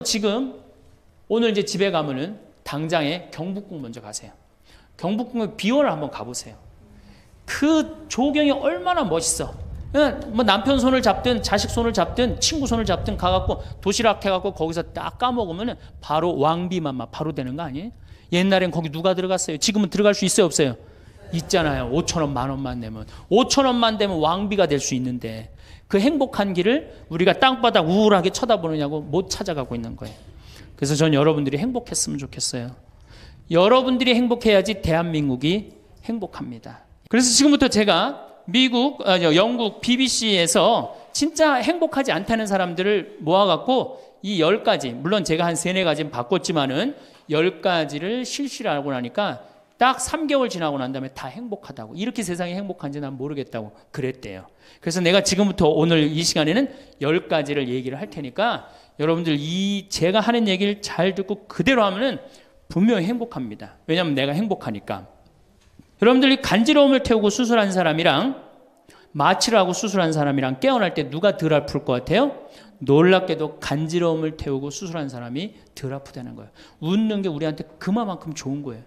지금 오늘 이제 집에 가면은 당장에 경복궁 먼저 가세요. 경복궁의 비원을 한번 가보세요. 그 조경이 얼마나 멋있어. 뭐 남편 손을 잡든 자식 손을 잡든 친구 손을 잡든 가갖고 도시락 해갖고 거기서 딱 까먹으면 바로 왕비만 바로 되는 거 아니에요? 옛날엔 거기 누가 들어갔어요? 지금은 들어갈 수 있어요 없어요? 있잖아요. 5천원 만원만 내면 5천원만 되면 왕비가 될 수 있는데 그 행복한 길을 우리가 땅바닥 우울하게 쳐다보느냐고 못 찾아가고 있는 거예요. 그래서 전 여러분들이 행복했으면 좋겠어요. 여러분들이 행복해야지 대한민국이 행복합니다. 그래서 지금부터 제가 영국 BBC에서 진짜 행복하지 않다는 사람들을 모아갖고 이 10가지, 물론 제가 한 3-4가지는 바꿨지만은 10가지를 실시를 하고 나니까 딱 3개월 지나고 난 다음에 다 행복하다고, 이렇게 세상이 행복한지 난 모르겠다고 그랬대요. 그래서 내가 지금부터 오늘 이 시간에는 10가지를 얘기를 할 테니까 여러분들 제가 하는 얘기를 잘 듣고 그대로 하면은 분명히 행복합니다. 왜냐하면 내가 행복하니까. 여러분들이 간지러움을 태우고 수술한 사람이랑 마취를 하고 수술한 사람이랑 깨어날 때 누가 덜 아플 것 같아요? 놀랍게도 간지러움을 태우고 수술한 사람이 덜 아프다는 거예요. 웃는 게 우리한테 그만큼 좋은 거예요.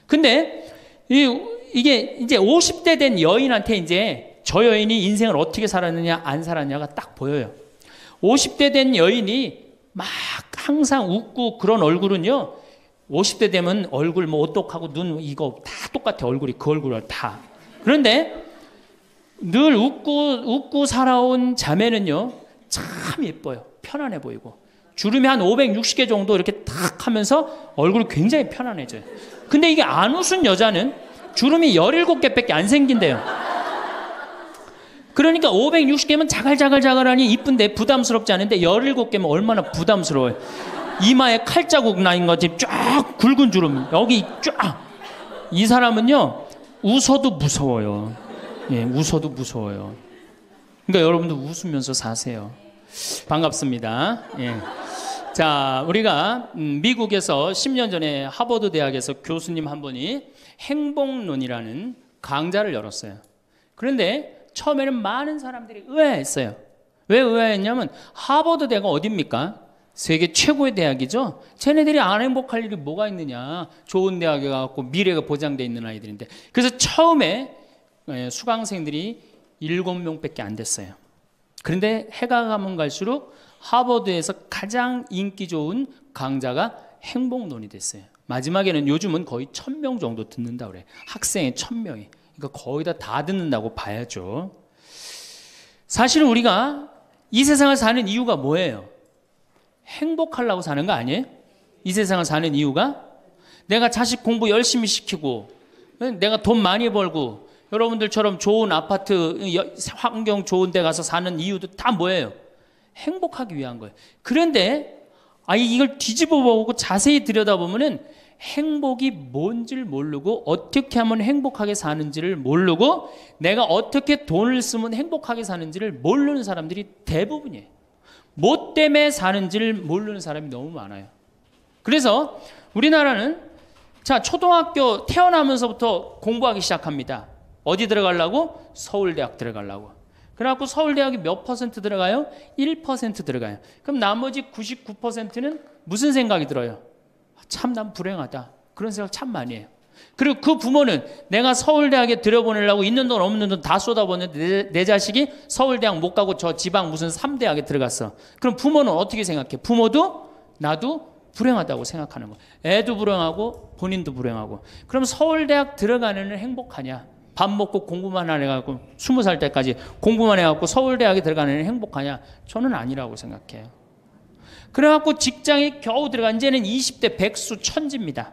근데 이게 이제 50대 된 여인한테 이제 저 여인이 인생을 어떻게 살았느냐 안 살았냐가 딱 보여요. 50대 된 여인이 막 항상 웃고 그런 얼굴은요, 50대 되면 얼굴 뭐 오똑하고 눈 이거 다 똑같아. 얼굴이 그 얼굴을 다. 그런데 늘 웃고 살아온 자매는요 참 예뻐요. 편안해 보이고 주름이 한 560개 정도 이렇게 탁 하면서 얼굴이 굉장히 편안해져요. 근데 이게 안 웃은 여자는 주름이 17개밖에 안 생긴대요. 그러니까 560개면 자갈자갈자갈하니 이쁜데 부담스럽지 않은데 17개면 얼마나 부담스러워요. 이마에 칼자국 나인 거지. 쫙 굵은 주름 여기 쫙. 이 사람은요 웃어도 무서워요. 예, 웃어도 무서워요. 그러니까 여러분도 웃으면서 사세요. 반갑습니다. 예. 자, 우리가 미국에서 10년 전에 하버드 대학에서 교수님 한 분이 행복론이라는 강좌를 열었어요. 그런데 처음에는 많은 사람들이 의아했어요. 왜 의아했냐면 하버드 대가 어딥니까? 세계 최고의 대학이죠. 쟤네들이 안 행복할 일이 뭐가 있느냐. 좋은 대학에 가고 미래가 보장되어 있는 아이들인데. 그래서 처음에 수강생들이 7명밖에 안 됐어요. 그런데 해가 가면 갈수록 하버드에서 가장 인기 좋은 강좌가 행복론이 됐어요. 마지막에는 요즘은 거의 1000명 정도 듣는다 그래. 학생의 1000명이. 그러니까 거의 다 듣는다고 봐야죠. 사실 우리가 이 세상을 사는 이유가 뭐예요? 행복하려고 사는 거 아니에요? 이 세상을 사는 이유가 내가 자식 공부 열심히 시키고 내가 돈 많이 벌고 여러분들처럼 좋은 아파트 환경 좋은 데 가서 사는 이유도 다 뭐예요? 행복하기 위한 거예요. 그런데 이걸 뒤집어 보고 자세히 들여다보면은 행복이 뭔지를 모르고 어떻게 하면 행복하게 사는지를 모르고 내가 어떻게 돈을 쓰면 행복하게 사는지를 모르는 사람들이 대부분이에요. 뭐 때문에 사는지를 모르는 사람이 너무 많아요. 그래서 우리나라는 초등학교 태어나면서부터 공부하기 시작합니다. 어디 들어가려고? 서울대학 들어가려고. 그래갖고 서울대학이 몇 퍼센트 들어가요? 1% 들어가요. 그럼 나머지 99%는 무슨 생각이 들어요? 참 난 불행하다. 그런 생각 참 많이 해요. 그리고 그 부모는 내가 서울대학에 들여보내려고 있는 돈 없는 돈 다 쏟아붓는데 내 자식이 서울대학 못 가고 저 지방 무슨 3대학에 들어갔어. 그럼 부모는 어떻게 생각해? 부모도 나도 불행하다고 생각하는 거예요. 애도 불행하고 본인도 불행하고. 그럼 서울대학 들어가는 애는 행복하냐? 밥 먹고 공부만 해갖고 20살 때까지 공부만 해갖고 서울대학에 들어가는 애는 행복하냐? 저는 아니라고 생각해요. 그래갖고 직장에 겨우 들어가 이제는 20대 백수 천지입니다.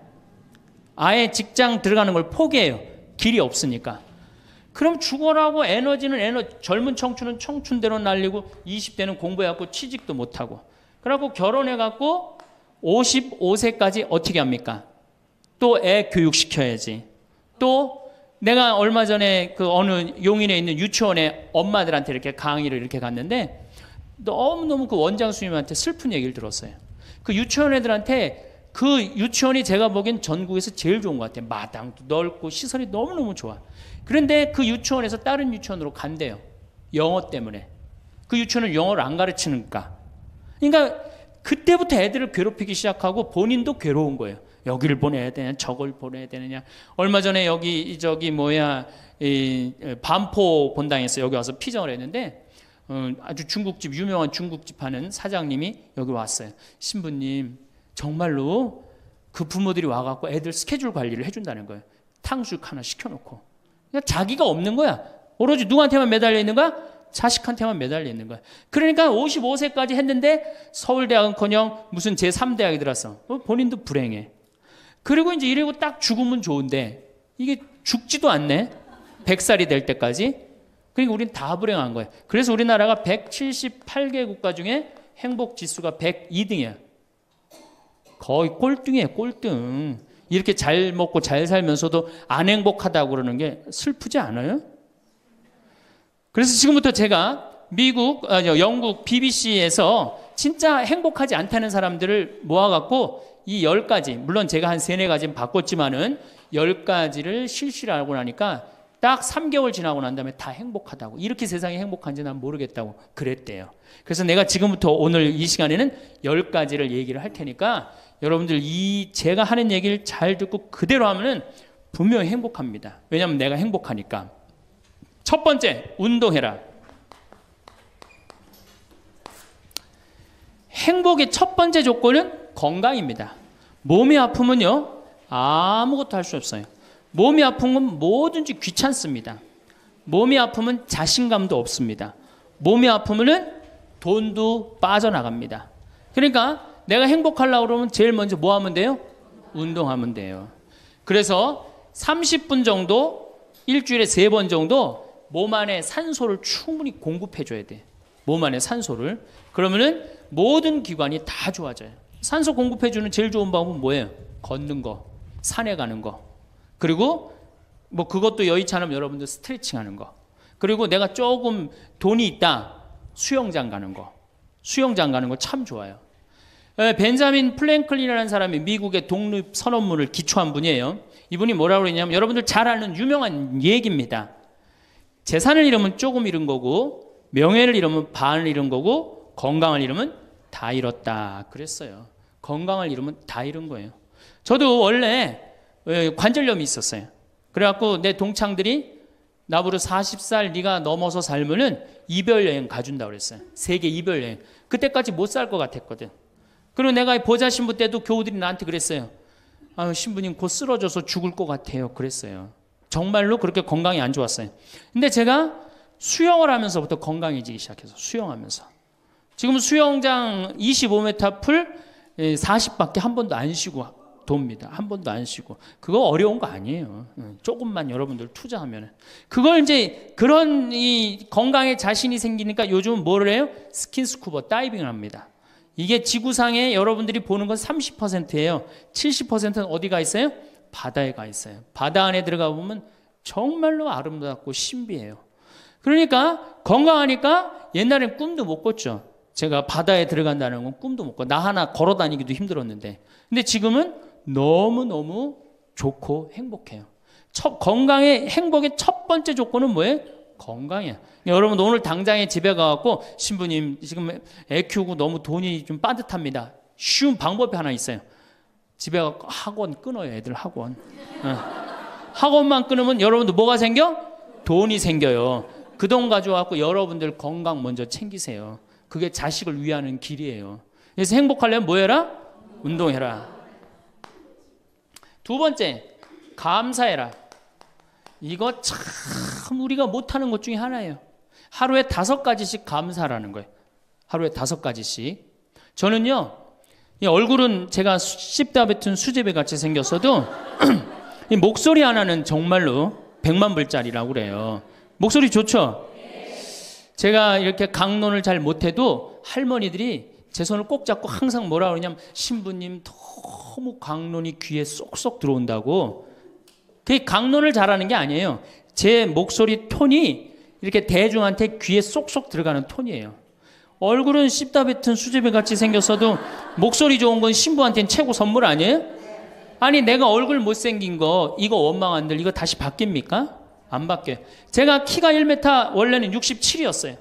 아예 직장 들어가는 걸 포기해요. 길이 없으니까. 그럼 죽어라고 에너지는 젊은 청춘은 청춘대로 날리고 20대는 공부해갖고 취직도 못하고 그래갖고 결혼해갖고 55세까지 어떻게 합니까? 또 애 교육시켜야지. 또 내가 얼마 전에 그 어느 용인에 있는 유치원에 엄마들한테 이렇게 강의를 이렇게 갔는데 너무너무 그 원장 선생님한테 슬픈 얘기를 들었어요. 그 유치원 애들한테 그 유치원이 제가 보기엔 전국에서 제일 좋은 것 같아요. 마당도 넓고 시설이 너무너무 좋아. 그런데 그 유치원에서 다른 유치원으로 간대요. 영어 때문에. 그 유치원은 영어를 안 가르치니까. 그러니까 그때부터 애들을 괴롭히기 시작하고 본인도 괴로운 거예요. 여기를 보내야 되냐, 저걸 보내야 되느냐. 얼마 전에 이 반포 본당에서 여기 와서 피정을 했는데 아주 중국집, 유명한 중국집 하는 사장님이 여기 왔어요. 신부님, 정말로 그 부모들이 와갖고 애들 스케줄 관리를 해준다는 거예요. 탕수육 하나 시켜놓고. 그냥 자기가 없는 거야. 오로지 누구한테만 매달려 있는 거야? 자식한테만 매달려 있는 거야. 그러니까 55세까지 했는데 서울대학은커녕 무슨 제3대학에 들었어. 본인도 불행해. 그리고 이제 이러고 딱 죽으면 좋은데 이게 죽지도 않네. 100살이 될 때까지. 그러니까 우린 다 불행한 거예요. 그래서 우리나라가 178개 국가 중에 행복 지수가 102등이야. 거의 꼴등이에요, 꼴등. 이렇게 잘 먹고 잘 살면서도 안 행복하다고 그러는 게 슬프지 않아요? 그래서 지금부터 제가 영국 BBC에서 진짜 행복하지 않다는 사람들을 모아갖고 이 10가지, 물론 제가 한 3-4가지는 바꿨지만은 10가지를 실시를 하고 나니까 딱 3개월 지나고 난 다음에 다 행복하다고. 이렇게 세상이 행복한지 난 모르겠다고 그랬대요. 그래서 내가 지금부터 오늘 이 시간에는 10가지를 얘기를 할 테니까 여러분들 제가 하는 얘기를 잘 듣고 그대로 하면은 분명히 행복합니다. 왜냐하면 내가 행복하니까. 첫 번째, 운동해라. 행복의 첫 번째 조건은 건강입니다. 몸이 아프면요, 아무것도 할 수 없어요. 몸이 아픈 건 뭐든지 귀찮습니다. 몸이 아프면 자신감도 없습니다. 몸이 아프면은 돈도 빠져나갑니다. 그러니까 내가 행복하려고 그러면 제일 먼저 뭐 하면 돼요? 운동하면 돼요. 그래서 30분 정도, 일주일에 3번 정도 몸 안에 산소를 충분히 공급해 줘야 돼. 몸 안에 산소를. 그러면은 모든 기관이 다 좋아져요. 산소 공급해 주는 제일 좋은 방법은 뭐예요? 걷는 거, 산에 가는 거. 그리고 뭐 그것도 여의치 않으면 여러분들 스트레칭 하는 거. 그리고 내가 조금 돈이 있다, 수영장 가는 거. 수영장 가는 거 참 좋아요. 벤자민 플랭클린이라는 사람이 미국의 독립 선언문을 기초한 분이에요. 이분이 뭐라고 그러냐면 여러분들 잘 아는 유명한 얘기입니다. 재산을 잃으면 조금 잃은 거고, 명예를 잃으면 반을 잃은 거고, 건강을 잃으면 다 잃었다 그랬어요. 건강을 잃으면 다 잃은 거예요. 저도 원래 관절염이 있었어요. 그래갖고 내 동창들이 나보고 40살 네가 넘어서 살면은 이별여행 가준다고 그랬어요. 세계 이별여행. 그때까지 못 살 것 같았거든. 그리고 내가 보자 신부 때도 교우들이 나한테 그랬어요. 아유, 신부님 곧 쓰러져서 죽을 것 같아요. 그랬어요. 정말로 그렇게 건강이 안 좋았어요. 근데 제가 수영을 하면서부터 건강해지기 시작해서 수영하면서. 지금 수영장 25m 풀 40밖에 한 번도 안 쉬고 돕니다. 한 번도 안 쉬고. 그거 어려운 거 아니에요. 조금만 여러분들 투자하면. 그걸 이제 그런 이 건강에 자신이 생기니까 요즘 뭐를 해요? 스킨스쿠버 다이빙을 합니다. 이게 지구상에 여러분들이 보는 건 30%예요. 70%는 어디가 있어요? 바다에 가 있어요. 바다 안에 들어가 보면 정말로 아름답고 신비해요. 그러니까 건강하니까 옛날엔 꿈도 못 꿨죠. 제가 바다에 들어간다는 건 꿈도 못 꿔. 나 하나 걸어 다니기도 힘들었는데. 근데 지금은 너무너무 좋고 행복해요. 건강의 행복의 첫 번째 조건은 뭐예요? 건강이야. 여러분 오늘 당장에 집에 가갖고 신부님 지금 애 키우고 너무 돈이 좀 빠듯합니다. 쉬운 방법이 하나 있어요. 집에 가서 학원 끊어요. 애들 학원. 학원만 끊으면 여러분들 뭐가 생겨? 돈이 생겨요. 그 돈 가져와서 여러분들 건강 먼저 챙기세요. 그게 자식을 위하는 길이에요. 그래서 행복하려면 뭐 해라? 운동해라. 두 번째, 감사해라. 이거 참 우리가 못하는 것 중에 하나예요. 하루에 5가지씩 감사하라는 거예요. 하루에 5가지씩. 저는요, 이 얼굴은 제가 씹다 뱉은 수제비 같이 생겼어도 이 목소리 하나는 정말로 100만 불짜리라고 그래요. 목소리 좋죠? 제가 이렇게 강론을 잘 못해도 할머니들이 제 손을 꼭 잡고 항상 뭐라 그러냐면 신부님 너무 강론이 귀에 쏙쏙 들어온다고. 그게 강론을 잘하는 게 아니에요. 제 목소리 톤이 이렇게 대중한테 귀에 쏙쏙 들어가는 톤이에요. 얼굴은 씹다 뱉은 수제비 같이 생겼어도 목소리 좋은 건 신부한테는 최고 선물 아니에요? 아니 내가 얼굴 못생긴 거 이거 원망한들 이거 다시 바뀝니까? 안 바뀌어요. 제가 키가 1m 원래는 67이었어요.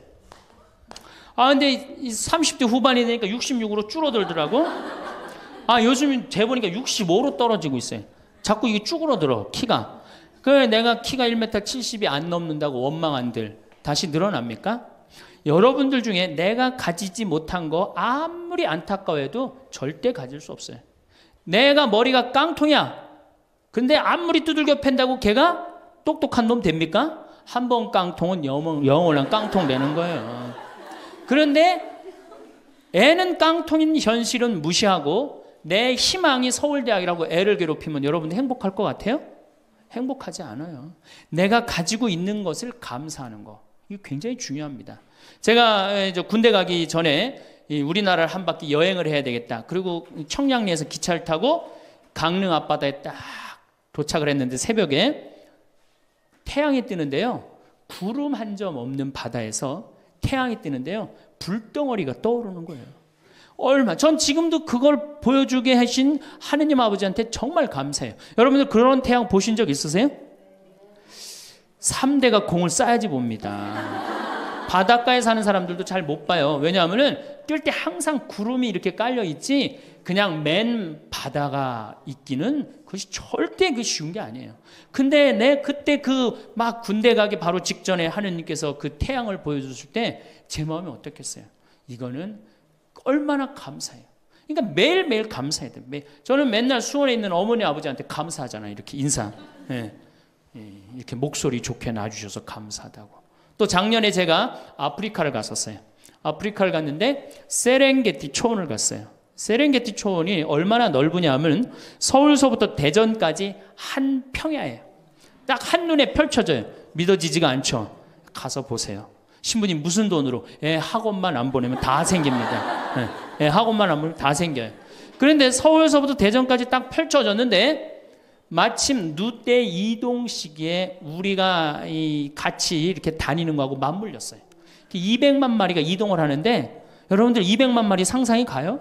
근데 30대 후반이 되니까 66으로 줄어들더라고. 요즘 재보니까 65로 떨어지고 있어요. 자꾸 이게 쭈그러들어, 키가. 그래, 내가 키가 1m 70이 안 넘는다고 원망한들 다시 늘어납니까? 여러분들 중에 내가 가지지 못한 거 아무리 안타까워해도 절대 가질 수 없어요. 내가 머리가 깡통이야. 근데 아무리 두들겨 팬다고 걔가 똑똑한 놈 됩니까? 한 번 깡통은 영원한 깡통 되는 거예요. 그런데 애는 깡통인 현실은 무시하고 내 희망이 서울대학이라고 애를 괴롭히면 여러분 행복할 것 같아요? 행복하지 않아요. 내가 가지고 있는 것을 감사하는 거. 이거 굉장히 중요합니다. 제가 군대 가기 전에 우리나라를 한 바퀴 여행을 해야 되겠다. 그리고 청량리에서 기차를 타고 강릉 앞바다에 딱 도착을 했는데 새벽에 태양이 뜨는데요. 구름 한 점 없는 바다에서 태양이 뜨는데요. 불덩어리가 떠오르는 거예요. 전 지금도 그걸 보여주게 하신 하느님 아버지한테 정말 감사해요. 여러분들 그런 태양 보신 적 있으세요? 3대가 공을 쌓아야지 봅니다. 바닷가에 사는 사람들도 잘 못 봐요. 왜냐하면은 뛸 때 항상 구름이 이렇게 깔려 있지 그냥 맨 바다가 있기는 그것이 절대 쉬운 게 아니에요. 근데 그때 막 군대 가기 바로 직전에 하느님께서 그 태양을 보여줬을 때 제 마음이 어떻겠어요? 이거는 얼마나 감사해요. 그러니까 매일매일 감사해야 돼요. 저는 맨날 수원에 있는 어머니 아버지한테 감사하잖아요. 이렇게 인사. 이렇게 목소리 좋게 놔주셔서 감사하다고. 또 작년에 제가 아프리카를 갔었어요. 아프리카를 갔는데 세렝게티 초원을 갔어요. 세렝게티 초원이 얼마나 넓으냐 하면 서울서부터 대전까지 한 평야예요. 딱 한눈에 펼쳐져요. 믿어지지가 않죠. 가서 보세요. 신부님 무슨 돈으로? 학원만 안 보내면 다 생깁니다. 학원만 안 보내면 다 생겨요. 그런데 서울서부터 대전까지 딱 펼쳐졌는데 마침 누때 이동 시기에 우리가 같이 이렇게 다니는 거하고 맞물렸어요. 200만 마리가 이동을 하는데 여러분들 200만 마리 상상이 가요?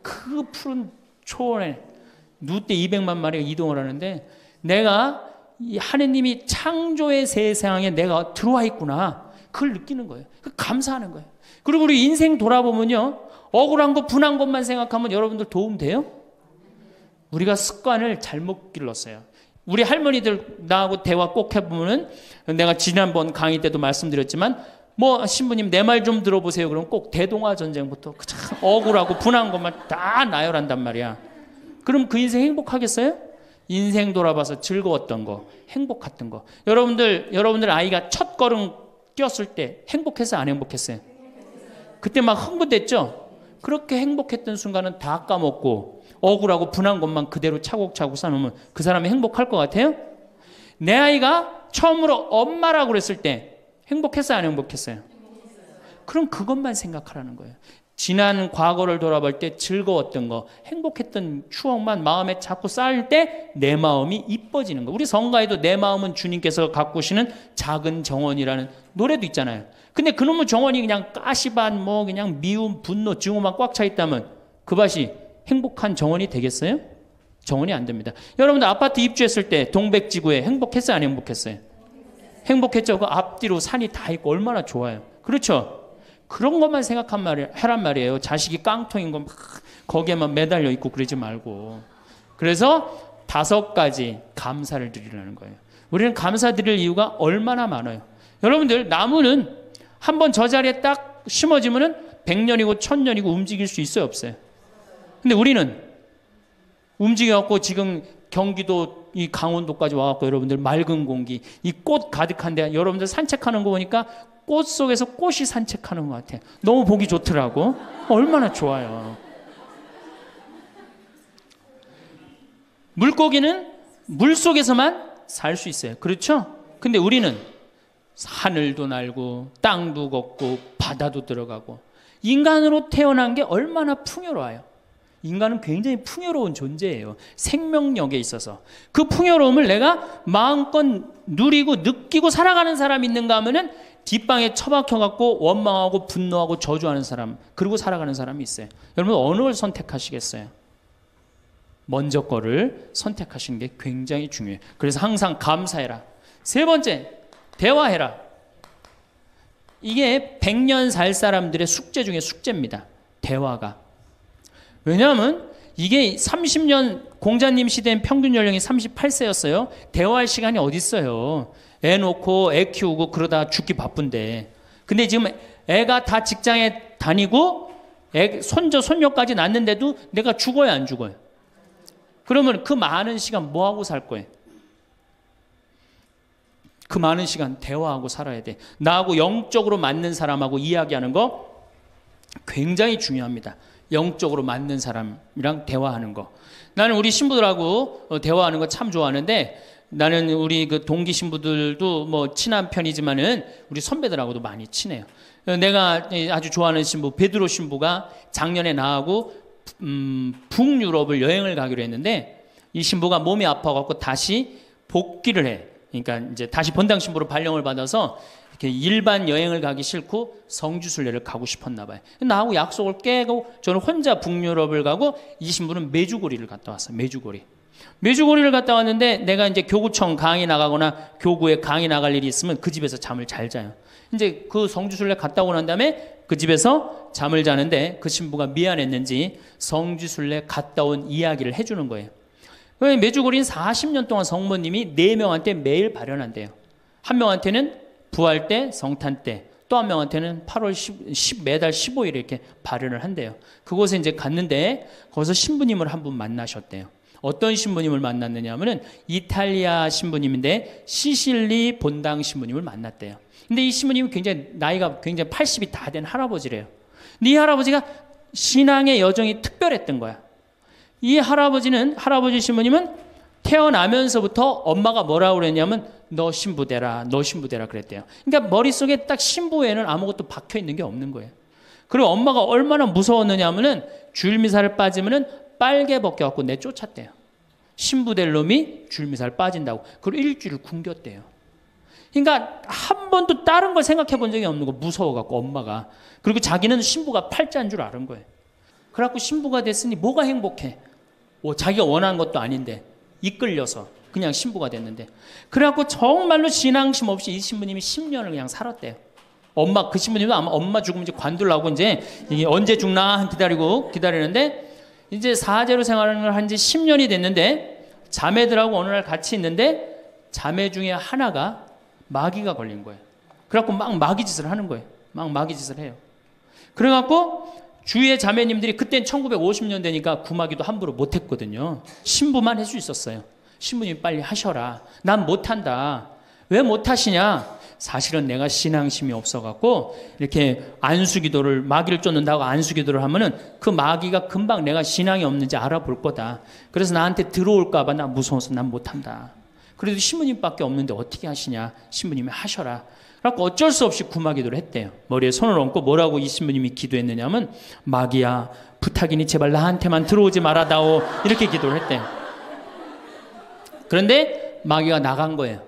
그 푸른 초원에 누때 200만 마리가 이동을 하는데 내가 하느님이 창조의 세상에 내가 들어와 있구나. 그걸 느끼는 거예요. 감사하는 거예요. 그리고 우리 인생 돌아보면요. 억울한 것, 분한 것만 생각하면 여러분들 도움 돼요? 우리가 습관을 잘못 길렀어요. 우리 할머니들 나하고 대화 꼭 해보면은 내가 지난번 강의 때도 말씀드렸지만 신부님 내 말 좀 들어보세요. 그럼 꼭 대동아 전쟁부터 참 억울하고 분한 것만 다 나열한단 말이야. 그럼 그 인생 행복하겠어요? 인생 돌아봐서 즐거웠던 거, 행복했던 거. 여러분들 아이가 첫 걸음 뛰었을 때 행복했어요? 안 행복했어요? 그때 막 흥분됐죠? 그렇게 행복했던 순간은 다 까먹고 억울하고 분한 것만 그대로 차곡차곡 쌓아놓으면 그 사람이 행복할 것 같아요? 내 아이가 처음으로 엄마라고 그랬을 때 행복했어요? 안 행복했어요? 그럼 그것만 생각하라는 거예요. 지난 과거를 돌아볼 때 즐거웠던 거, 행복했던 추억만 마음에 자꾸 쌓일 때 내 마음이 이뻐지는 거. 우리 성가에도 내 마음은 주님께서 가꾸시는 작은 정원이라는 노래도 있잖아요. 근데 그놈의 정원이 그냥 가시밭 그냥 미움, 분노, 증오만 꽉 차 있다면 그 밭이 행복한 정원이 되겠어요? 정원이 안 됩니다. 여러분들 아파트 입주했을 때 동백지구에 행복했어요? 안 행복했어요? 행복했죠. 그 앞뒤로 산이 다 있고 얼마나 좋아요. 그렇죠? 그런 것만 해란 말이에요. 자식이 깡통인 거 막 거기에만 매달려 있고 그러지 말고. 그래서 5가지 감사를 드리라는 거예요. 우리는 감사드릴 이유가 얼마나 많아요. 여러분들 나무는 한번 저 자리에 딱 심어지면은 100년이고 1000년이고 움직일 수 있어요, 없어요? 근데 우리는 움직여갖고 지금 경기도 이 강원도까지 와갖고 여러분들 맑은 공기, 이 꽃 가득한데 여러분들 산책하는 거 보니까 꽃 속에서 꽃이 산책하는 것 같아요. 너무 보기 좋더라고. 얼마나 좋아요. 물고기는 물 속에서만 살 수 있어요. 그렇죠? 근데 우리는 하늘도 날고 땅도 걷고 바다도 들어가고 인간으로 태어난 게 얼마나 풍요로워요. 인간은 굉장히 풍요로운 존재예요. 생명력에 있어서. 그 풍요로움을 내가 마음껏 누리고 느끼고 살아가는 사람이 있는가 하면은 뒷방에 처박혀갖고 원망하고 분노하고 저주하는 사람, 그리고 살아가는 사람이 있어요. 여러분 어느 걸 선택하시겠어요? 먼저 거를 선택하시는 게 굉장히 중요해요. 그래서 항상 감사해라. 3번째, 대화해라. 이게 100년 살 사람들의 숙제 중에 숙제입니다. 대화가. 왜냐하면 이게 30년 공자님 시대엔 평균 연령이 38세였어요. 대화할 시간이 어디 있어요. 애 놓고 애 키우고 그러다 죽기 바쁜데. 근데 지금 애가 다 직장에 다니고 애 손자 손녀까지 낳는데도 내가 죽어야 안 죽어요. 그러면 그 많은 시간 뭐 하고 살 거예요? 그 많은 시간 대화하고 살아야 돼. 나하고 영적으로 맞는 사람하고 이야기하는 거 굉장히 중요합니다. 영적으로 맞는 사람이랑 대화하는 거. 나는 우리 신부들하고 대화하는 거 참 좋아하는데, 나는 우리 그 동기 신부들도 뭐 친한 편이지만은 우리 선배들하고도 많이 친해요. 내가 아주 좋아하는 신부 베드로 신부가 작년에 나하고 북유럽을 여행을 가기로 했는데, 이 신부가 몸이 아파갖고 다시 복귀를 해. 그러니까 이제 다시 본당 신부로 발령을 받아서 이렇게 일반 여행을 가기 싫고 성지순례를 가고 싶었나 봐요. 나하고 약속을 깨고 저는 혼자 북유럽을 가고, 이 신부는 메주고리를 갔다 왔어요. 메주고리를 갔다 왔는데, 내가 이제 교구청 강의 나가거나 교구에 강의 나갈 일이 있으면 그 집에서 잠을 잘 자요. 이제 그 성지순례 갔다 오고 난 다음에 그 집에서 잠을 자는데, 그 신부가 미안했는지 성지순례 갔다 온 이야기를 해주는 거예요. 메주고리는 40년 동안 성모님이 4명한테 매일 발현한대요. 한 명한테는 부활 때, 성탄 때, 또 한 명한테는 8월 10 매달 15일에 이렇게 발현을 한대요. 그곳에 이제 갔는데 거기서 신부님을 한 분 만나셨대요. 어떤 신부님을 만났느냐 하면은 이탈리아 신부님인데 시실리 본당 신부님을 만났대요. 근데 이 신부님이 굉장히 나이가 굉장히 80이 다 된 할아버지래요. 근데 이 할아버지가 신앙의 여정이 특별했던 거야. 이 할아버지 신부님은 태어나면서부터 엄마가 뭐라고 그랬냐면 너 신부되라 그랬대요. 그러니까 머릿속에 딱 신부에는 아무것도 박혀 있는 게 없는 거예요. 그리고 엄마가 얼마나 무서웠느냐 하면은 주일미사를 빠지면은 빨개 벗겨갖고 내쫓았대요. 신부될 놈이 주일미사를 빠진다고. 그리고 일주일을 굶겼대요. 그러니까 한 번도 다른 걸 생각해 본 적이 없는 거, 무서워갖고 엄마가. 그리고 자기는 신부가 팔자인 줄 아는 거예요. 그래갖고 신부가 됐으니 뭐가 행복해? 자기가 원하는 것도 아닌데 이끌려서 그냥 신부가 됐는데, 그래갖고 정말로 신앙심 없이 이 신부님이 10년을 그냥 살았대요. 그 신부님도 아마 엄마 죽으면 이제 관두려고 이제 이게 언제 죽나 기다리는데, 이제 사제로 생활을 한 지 10년이 됐는데 자매들하고 어느 날 같이 있는데 자매 중에 하나가 마귀가 걸린 거예요. 그래갖고 막 마귀짓을 하는 거예요. 막 마귀짓을 해요. 그래갖고 주위의 자매님들이, 그땐 1950년대니까 구마기도 함부로 못했거든요. 신부만 할 수 있었어요. 신부님 빨리 하셔라. 난 못한다. 왜 못하시냐? 사실은 내가 신앙심이 없어갖고 이렇게 안수기도를, 마귀를 쫓는다고 안수기도를 하면은 그 마귀가 금방 내가 신앙이 없는지 알아볼 거다. 그래서 나한테 들어올까봐 나 무서워서 난 못한다. 그래도 신부님밖에 없는데 어떻게 하시냐? 신부님이 하셔라. 그래서 어쩔 수 없이 구마기도를 했대요. 머리에 손을 얹고 뭐라고 이 신부님이 기도했느냐면, 마귀야 부탁이니 제발 나한테만 들어오지 말아다오, 이렇게 기도를 했대요. 그런데 마귀가 나간 거예요.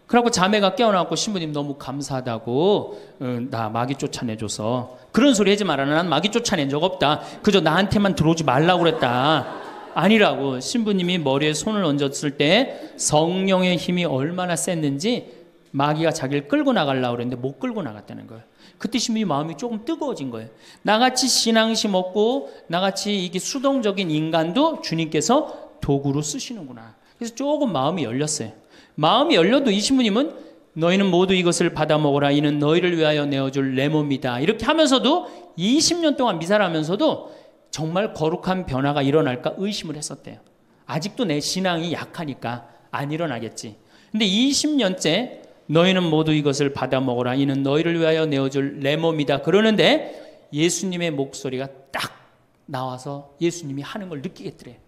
그래갖고 자매가 깨어나고 신부님 너무 감사하다고, 나 마귀 쫓아내줘서. 그런 소리 하지 마라. 난 마귀 쫓아낸 적 없다. 그저 나한테만 들어오지 말라고 그랬다. 아니라고. 신부님이 머리에 손을 얹었을 때 성령의 힘이 얼마나 셌는지 마귀가 자기를 끌고 나가려고 그랬는데 못 끌고 나갔다는 거예요. 그때 신부님 마음이 조금 뜨거워진 거예요. 나같이 신앙심 없고 나같이 이게 수동적인 인간도 주님께서 도구로 쓰시는구나. 그래서 조금 마음이 열렸어요. 마음이 열려도 이 신부님은 너희는 모두 이것을 받아 먹어라. 이는 너희를 위하여 내어줄 내 몸이다. 이렇게 하면서도 20년 동안 미사를 하면서도 정말 거룩한 변화가 일어날까 의심을 했었대요. 아직도 내 신앙이 약하니까 안 일어나겠지. 근데 20년째 너희는 모두 이것을 받아 먹어라. 이는 너희를 위하여 내어줄 내 몸이다. 그러는데 예수님의 목소리가 딱 나와서 예수님이 하는 걸 느끼겠더래.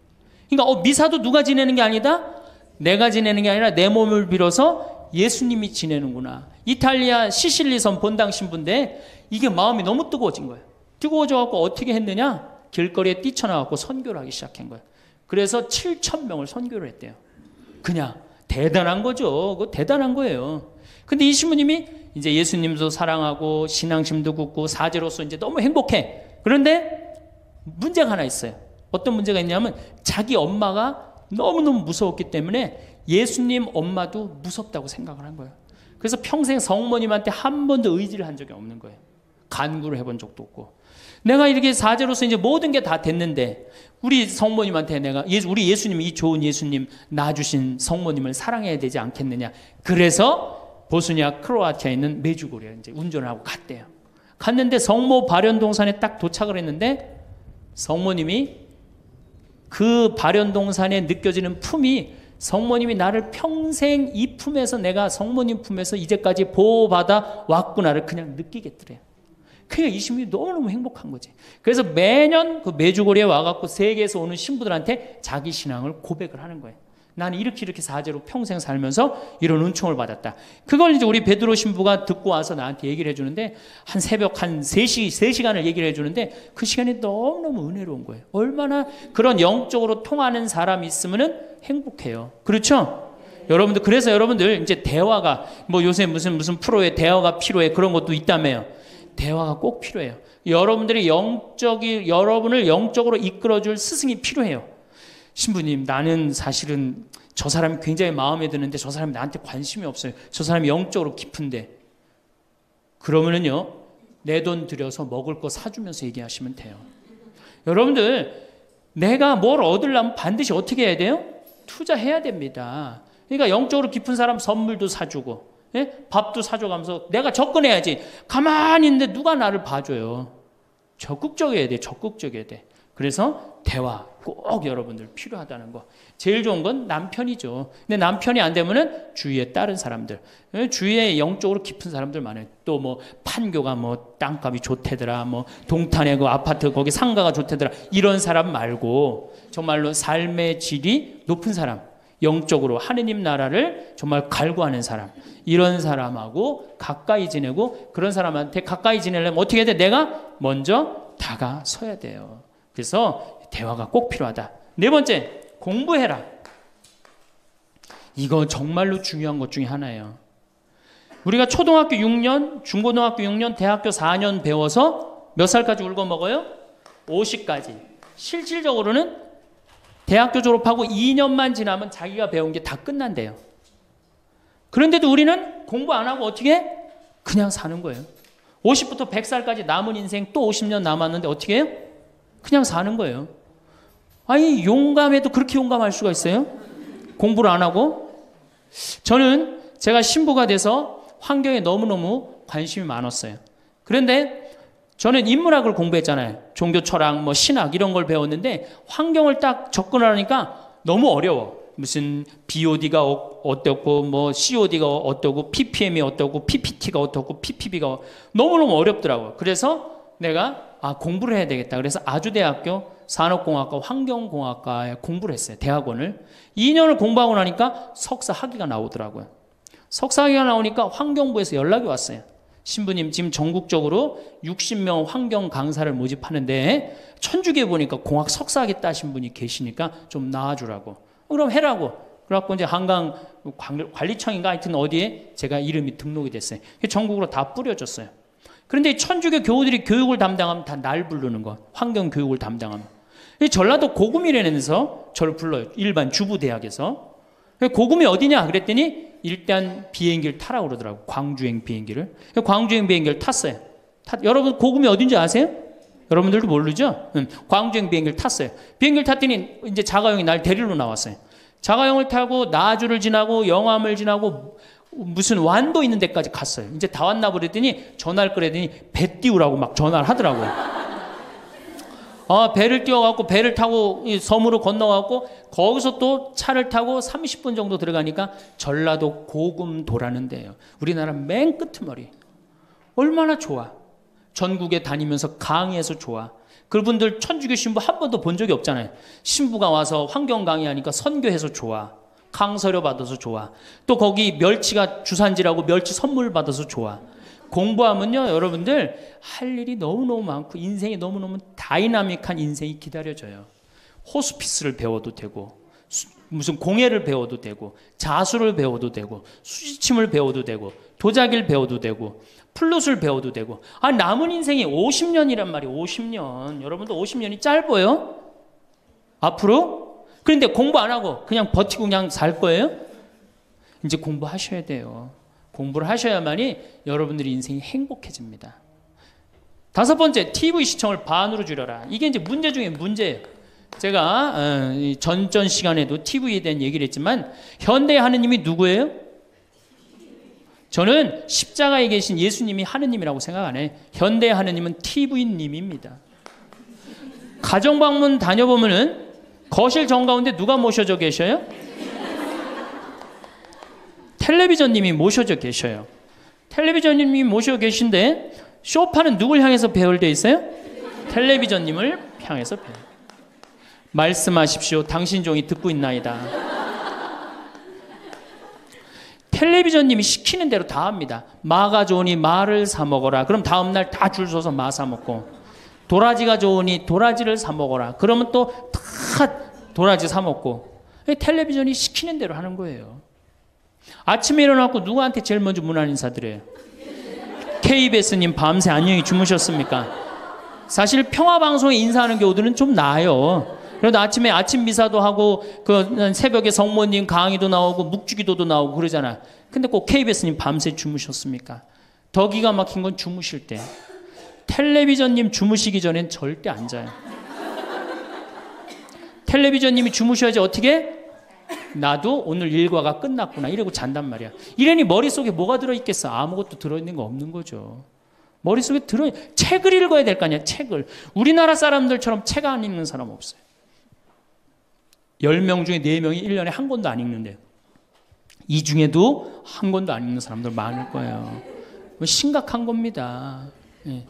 그러니까 미사도 누가 지내는 게 아니다? 내가 지내는 게 아니라 내 몸을 빌어서 예수님이 지내는구나. 이탈리아 시실리섬 본당 신부인데 이게 마음이 너무 뜨거워진 거예요. 뜨거워져갖고 어떻게 했느냐? 길거리에 뛰쳐나와갖고 선교를 하기 시작한 거예요. 그래서 7,000명을 선교를 했대요. 그냥 대단한 거죠. 그거 대단한 거예요. 근데 이 신부님이 이제 예수님도 사랑하고 신앙심도 굳고 사제로서 이제 너무 행복해. 그런데 문제가 하나 있어요. 어떤 문제가 있냐면 자기 엄마가 너무너무 무서웠기 때문에 예수님 엄마도 무섭다고 생각을 한 거예요. 그래서 평생 성모님한테 한 번도 의지를 한 적이 없는 거예요. 간구를 해본 적도 없고. 내가 이렇게 사제로서 이제 모든 게 다 됐는데 우리 성모님한테 내가 우리 예수님, 이 좋은 예수님 낳아주신 성모님을 사랑해야 되지 않겠느냐. 그래서 보스니아 크로아티아에 있는 메주고리에 이제 운전을 하고 갔대요. 갔는데 성모 발연동산에 딱 도착을 했는데 성모님이 그 발연동산에 느껴지는 품이 성모님이 나를 평생 이 품에서 내가 성모님 품에서 이제까지 보호받아 왔구나를 그냥 느끼겠더래요. 그러니까 이 신부님이 너무너무 행복한 거지. 그래서 매년 그 메주고리에 와갖고 세계에서 오는 신부들한테 자기 신앙을 고백을 하는 거예요. 나는 이렇게 사제로 평생 살면서 이런 은총을 받았다. 그걸 이제 우리 베드로 신부가 듣고 와서 나한테 얘기를 해주는데 한 새벽 한 3시간을 얘기를 해주는데 그 시간이 너무너무 은혜로운 거예요. 얼마나 그런 영적으로 통하는 사람이 있으면은 행복해요. 그렇죠? 여러분들, 그래서 여러분들 이제 대화가 뭐 요새 무슨 프로에 대화가 필요해 그런 것도 있다며요. 대화가 꼭 필요해요. 여러분들이 여러분을 영적으로 이끌어줄 스승이 필요해요. 신부님, 나는 사실은 저 사람이 굉장히 마음에 드는데 저 사람이 나한테 관심이 없어요. 저 사람이 영적으로 깊은데. 그러면은요, 내 돈 들여서 먹을 거 사주면서 얘기하시면 돼요. 여러분들, 내가 뭘 얻으려면 반드시 어떻게 해야 돼요? 투자해야 됩니다. 그러니까 영적으로 깊은 사람 선물도 사주고, 예? 밥도 사줘가면서 내가 접근해야지. 가만히 있는데 누가 나를 봐줘요. 적극적이어야 돼. 적극적이어야 돼. 그래서 대화 꼭 여러분들 필요하다는 거. 제일 좋은 건 남편이죠. 근데 남편이 안 되면은 주위에 다른 사람들, 주위에 영적으로 깊은 사람들 많아요. 또 뭐 판교가 뭐 땅값이 좋대더라, 뭐 동탄에 그 아파트 거기 상가가 좋대더라, 이런 사람 말고 정말로 삶의 질이 높은 사람, 영적으로 하느님 나라를 정말 갈구하는 사람, 이런 사람하고 가까이 지내고, 그런 사람한테 가까이 지내려면 어떻게 해야 돼? 내가 먼저 다가서야 돼요. 그래서 대화가 꼭 필요하다. 네 번째, 공부해라. 이거 정말로 중요한 것 중에 하나예요. 우리가 초등학교 6년, 중고등학교 6년, 대학교 4년 배워서 몇 살까지 울고 먹어요? 50까지. 실질적으로는 대학교 졸업하고 2년만 지나면 자기가 배운 게 다 끝난대요. 그런데도 우리는 공부 안 하고 어떻게 해? 그냥 사는 거예요. 50부터 100살까지 남은 인생 또 50년 남았는데 어떻게 해요? 그냥 사는 거예요. 아니, 용감해도 그렇게 용감할 수가 있어요? 공부를 안 하고? 저는 제가 신부가 돼서 환경에 너무너무 관심이 많았어요. 그런데 저는 인문학을 공부했잖아요. 종교 철학, 뭐 신학 이런 걸 배웠는데 환경을 딱 접근하려니까 너무 어려워. 무슨 BOD가 어떻고, 뭐 COD가 어떻고, PPM이 어떻고, PPT가 어떻고, PPB가 너무너무 어렵더라고요. 그래서 내가 공부를 해야 되겠다. 그래서 아주대학교 산업공학과 환경공학과에 공부를 했어요. 대학원을. 2년을 공부하고 나니까 석사 학위가 나오더라고요. 석사 학위가 나오니까 환경부에서 연락이 왔어요. 신부님, 지금 전국적으로 60명 환경 강사를 모집하는데 천주교에 보니까 공학 석사 학위 따신 분이 계시니까 좀 나와주라고. 그럼 해라고. 그래갖고 이제 한강 관리청인가 하여튼 어디에 제가 이름이 등록이 됐어요. 전국으로 다 뿌려졌어요. 그런데 천주교 교우들이 교육을 담당하면 다 날 부르는 거. 환경 교육을 담당하면. 전라도 고구미라면서 저를 불러요. 일반 주부대학에서. 고구미 어디냐 그랬더니 일단 비행기를 타라고 그러더라고. 광주행 비행기를. 광주행 비행기를 탔어요. 여러분 고구미 어딘지 아세요? 여러분들도 모르죠? 광주행 비행기를 탔어요. 비행기를 탔더니 이제 자가용이 날 데리러 나왔어요. 자가용을 타고 나주를 지나고 영암을 지나고 무슨 완도 있는 데까지 갔어요. 이제 다 왔나 보랬더니 전화를 끌더니 배 띄우라고 막 전화를 하더라고요. 배를 띄워갖고 배를 타고 섬으로 건너갖고 거기서 또 차를 타고 30분 정도 들어가니까 전라도 고금도라는 데예요. 우리나라 맨 끄트머리. 얼마나 좋아. 전국에 다니면서 강의해서 좋아. 그분들 천주교 신부 한 번도 본 적이 없잖아요. 신부가 와서 환경 강의하니까 선교해서 좋아. 강서료 받아서 좋아. 또 거기 멸치가 주산지라고 멸치 선물 받아서 좋아. 공부하면요, 여러분들 할 일이 너무너무 많고 인생이 너무너무 다이나믹한 인생이 기다려져요. 호스피스를 배워도 되고, 무슨 공예를 배워도 되고, 자수를 배워도 되고, 수지침을 배워도 되고, 도자기를 배워도 되고, 플룻을 배워도 되고. 남은 인생이 50년이란 말이에요. 50년. 여러분들 50년이 짧아요? 앞으로? 그런데 공부 안 하고 그냥 버티고 그냥 살 거예요? 이제 공부하셔야 돼요. 공부를 하셔야만이 여러분들의 인생이 행복해집니다. 5번째, TV 시청을 반으로 줄여라. 이게 이제 문제 중에 문제예요. 제가 전전 시간에도 TV에 대한 얘기를 했지만 현대의 하느님이 누구예요? 저는 십자가에 계신 예수님이 하느님이라고 생각 안 해요. 현대의 하느님은 TV님입니다. 가정방문 다녀보면은 거실 정가운데 누가 모셔져 계셔요? 텔레비전님이 모셔져 계셔요. 텔레비전님이 모셔 계신데 소파는 누굴 향해서 배열되어 있어요? 텔레비전님을 향해서 배열. 말씀하십시오. 당신 종이 듣고 있나이다. 텔레비전님이 시키는 대로 다 합니다. 마가 좋으니 마를 사 먹어라. 그럼 다음날 다 줄 서서 마 사 먹고, 도라지가 좋으니 도라지를 사 먹어라. 그러면 또 다 도라지 사 먹고. 텔레비전이 시키는 대로 하는 거예요. 아침에 일어나고 누구한테 제일 먼저 문안 인사드려요? KBS님 밤새 안녕히 주무셨습니까? 사실 평화방송에 인사하는 경우들은 좀 나아요. 그래도 아침에 아침 미사도 하고 그 새벽에 성모님 강의도 나오고 묵주기도도 나오고 그러잖아. 근데 꼭 KBS님 밤새 주무셨습니까? 더 기가 막힌 건 주무실 때. 텔레비전님 주무시기 전엔 절대 안 자요. 텔레비전님이 주무셔야지 어떻게? 나도 오늘 일과가 끝났구나 이러고 잔단 말이야. 이러니 머릿속에 뭐가 들어있겠어? 아무것도 들어있는 거 없는 거죠. 머릿속에 책을 읽어야 될 거 아니야. 책을. 우리나라 사람들처럼 책 안 읽는 사람 없어요. 10명 중에 4명이 1년에 한 권도 안 읽는데요. 이 중에도 한 권도 안 읽는 사람들 많을 거예요. 심각한 겁니다. 예.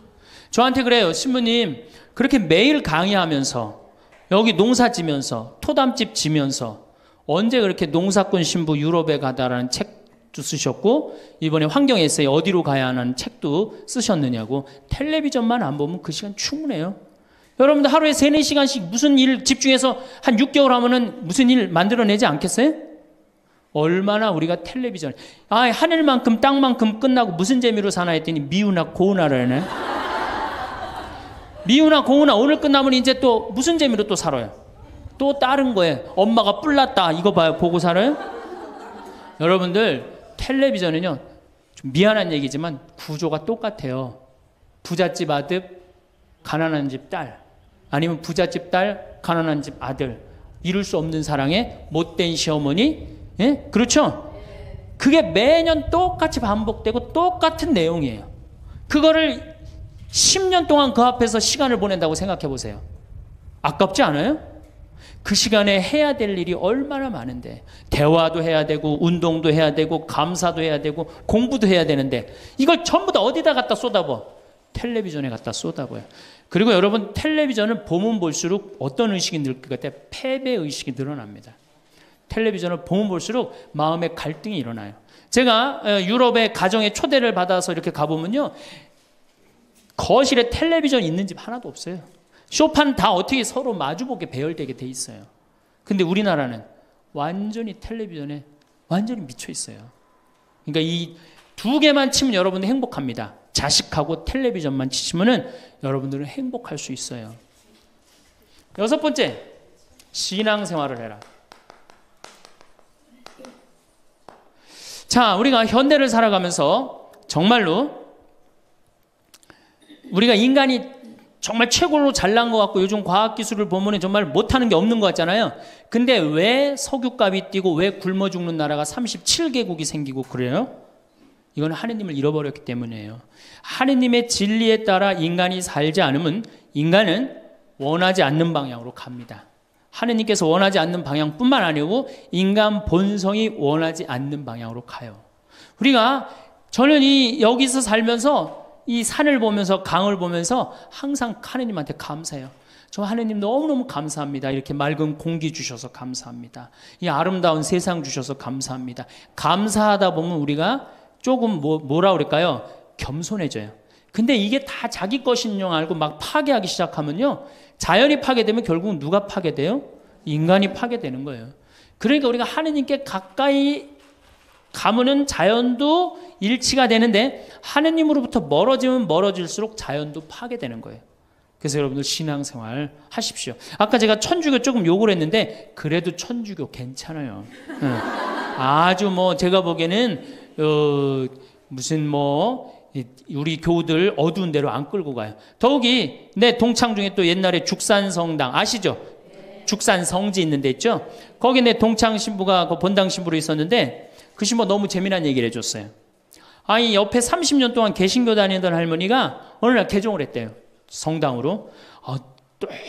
저한테 그래요. 신부님 그렇게 매일 강의하면서 여기 농사 지면서 토담집 지면서 언제 그렇게 농사꾼 신부 유럽에 가다라는 책도 쓰셨고 이번에 환경 에세이 어디로 가야 하는 책도 쓰셨느냐고. 텔레비전만 안 보면 그 시간 충분해요. 여러분들 하루에 3-4시간씩 무슨 일 집중해서 한 6개월 하면은 무슨 일 만들어내지 않겠어요? 얼마나 우리가 텔레비전 하늘만큼 땅만큼 끝나고 무슨 재미로 사나 했더니 미우나 고우나를 하네. 미우나 고우나 오늘 끝나면 이제 또 무슨 재미로 또 살아요? 또 다른 거에 엄마가 뿔났다 이거 봐요. 보고 살아요? 여러분들 텔레비전은요 좀 미안한 얘기지만 구조가 똑같아요. 부잣집 아들 가난한 집 딸, 아니면 부잣집 딸 가난한 집 아들, 이룰 수 없는 사랑에 못된 시어머니. 예? 그렇죠? 그게 매년 똑같이 반복되고 똑같은 내용이에요. 그거를 10년 동안 그 앞에서 시간을 보낸다고 생각해 보세요. 아깝지 않아요? 그 시간에 해야 될 일이 얼마나 많은데, 대화도 해야 되고 운동도 해야 되고 감사도 해야 되고 공부도 해야 되는데 이걸 전부 다 어디다 갖다 쏟아부어? 텔레비전에 갖다 쏟아부어요. 그리고 여러분 텔레비전을 보면 볼수록 어떤 의식이 늘 것 같아요? 패배의식이 늘어납니다. 텔레비전을 보면 볼수록 마음의 갈등이 일어나요. 제가 유럽의 가정에 초대를 받아서 이렇게 가보면요 거실에 텔레비전 있는 집 하나도 없어요. 소파는 다 어떻게 서로 마주보게 배열되게 돼 있어요. 근데 우리나라는 완전히 텔레비전에 완전히 미쳐 있어요. 그러니까 이 2개만 치면 여러분들 행복합니다. 자식하고 텔레비전만 치시면은 여러분들은 행복할 수 있어요. 6번째, 신앙생활을 해라. 자, 우리가 현대를 살아가면서 정말로 우리가 인간이 정말 최고로 잘난 것 같고 요즘 과학기술을 보면 정말 못하는 게 없는 것 같잖아요. 근데 왜 석유값이 뛰고 왜 굶어 죽는 나라가 37개국이 생기고 그래요? 이건 하느님을 잃어버렸기 때문이에요. 하느님의 진리에 따라 인간이 살지 않으면 인간은 원하지 않는 방향으로 갑니다. 하느님께서 원하지 않는 방향뿐만 아니고 인간 본성이 원하지 않는 방향으로 가요. 저는 여기서 살면서 이 산을 보면서 강을 보면서 항상 하느님한테 감사해요. 저 하느님 너무너무 감사합니다. 이렇게 맑은 공기 주셔서 감사합니다. 이 아름다운 세상 주셔서 감사합니다. 감사하다 보면 우리가 조금 뭐라 그럴까요? 겸손해져요. 근데 이게 다 자기 것인 줄 알고 막 파괴하기 시작하면요. 자연이 파괴되면 결국은 누가 파괴돼요? 인간이 파괴되는 거예요. 그러니까 우리가 하느님께 가까이 가면은 자연도 일치가 되는데 하느님으로부터 멀어지면 멀어질수록 자연도 파괴되는 거예요. 그래서 여러분들 신앙생활 하십시오. 아까 제가 천주교 조금 욕을 했는데 그래도 천주교 괜찮아요. 아주 제가 보기에는 무슨 우리 교우들 어두운 데로 안 끌고 가요. 더욱이 내 동창 중에 또 옛날에 죽산성당 아시죠? 죽산 성지 있는 데 있죠? 거기 내 동창 신부가 그 본당 신부로 있었는데 그 신부 너무 재미난 얘기를 해줬어요. 아니 옆에 30년 동안 개신교 다니던 할머니가 어느 날 개종을 했대요. 성당으로.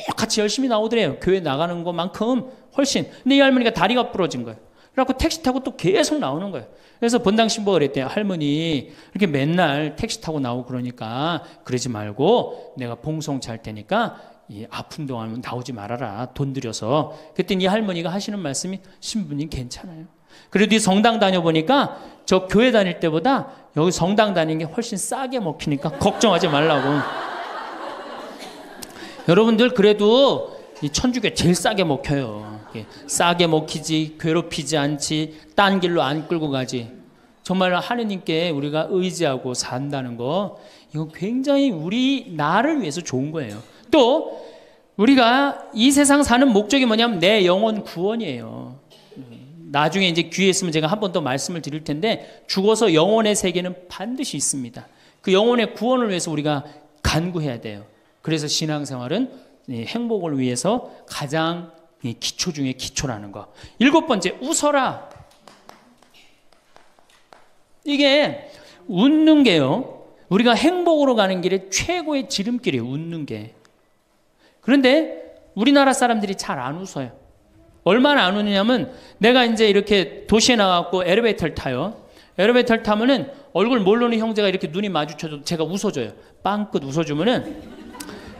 똑같이 열심히 나오더래요. 교회 나가는 것만큼 훨씬. 근데 이 할머니가 다리가 부러진 거예요. 그래갖고 택시 타고 또 계속 나오는 거예요. 그래서 본당 신부가 그랬대요. 할머니 이렇게 맨날 택시 타고 나오고 그러니까 그러지 말고 내가 봉송 잘 테니까 이 아픈 동안 나오지 말아라. 돈 들여서. 그랬더니 이 할머니가 하시는 말씀이 신부님 괜찮아요. 그래도 이 성당 다녀보니까 저 교회 다닐 때보다 여기 성당 다니는 게 훨씬 싸게 먹히니까 걱정하지 말라고. 여러분들 그래도 이 천주교 제일 싸게 먹혀요. 싸게 먹히지 괴롭히지 않지 딴 길로 안 끌고 가지. 정말 하느님께 우리가 의지하고 산다는 거 이건 굉장히 우리 나를 위해서 좋은 거예요. 또 우리가 이 세상 사는 목적이 뭐냐면 내 영혼 구원이에요. 나중에 이제 기회 있으면 제가 한 번 더 말씀을 드릴 텐데 죽어서 영혼의 세계는 반드시 있습니다. 그 영혼의 구원을 위해서 우리가 간구해야 돼요. 그래서 신앙생활은 행복을 위해서 가장 기초 중에 기초라는 거. 7번째, 웃어라. 이게 웃는 게요. 우리가 행복으로 가는 길에 최고의 지름길이에요. 웃는 게. 그런데 우리나라 사람들이 잘 안 웃어요. 얼마나 안 웃느냐면 내가 이제 이렇게 도시에 나가고 엘리베이터를 타요. 엘리베이터를 타면은 얼굴 모르는 형제가 이렇게 눈이 마주쳐도 제가 웃어줘요. 빵긋 웃어주면은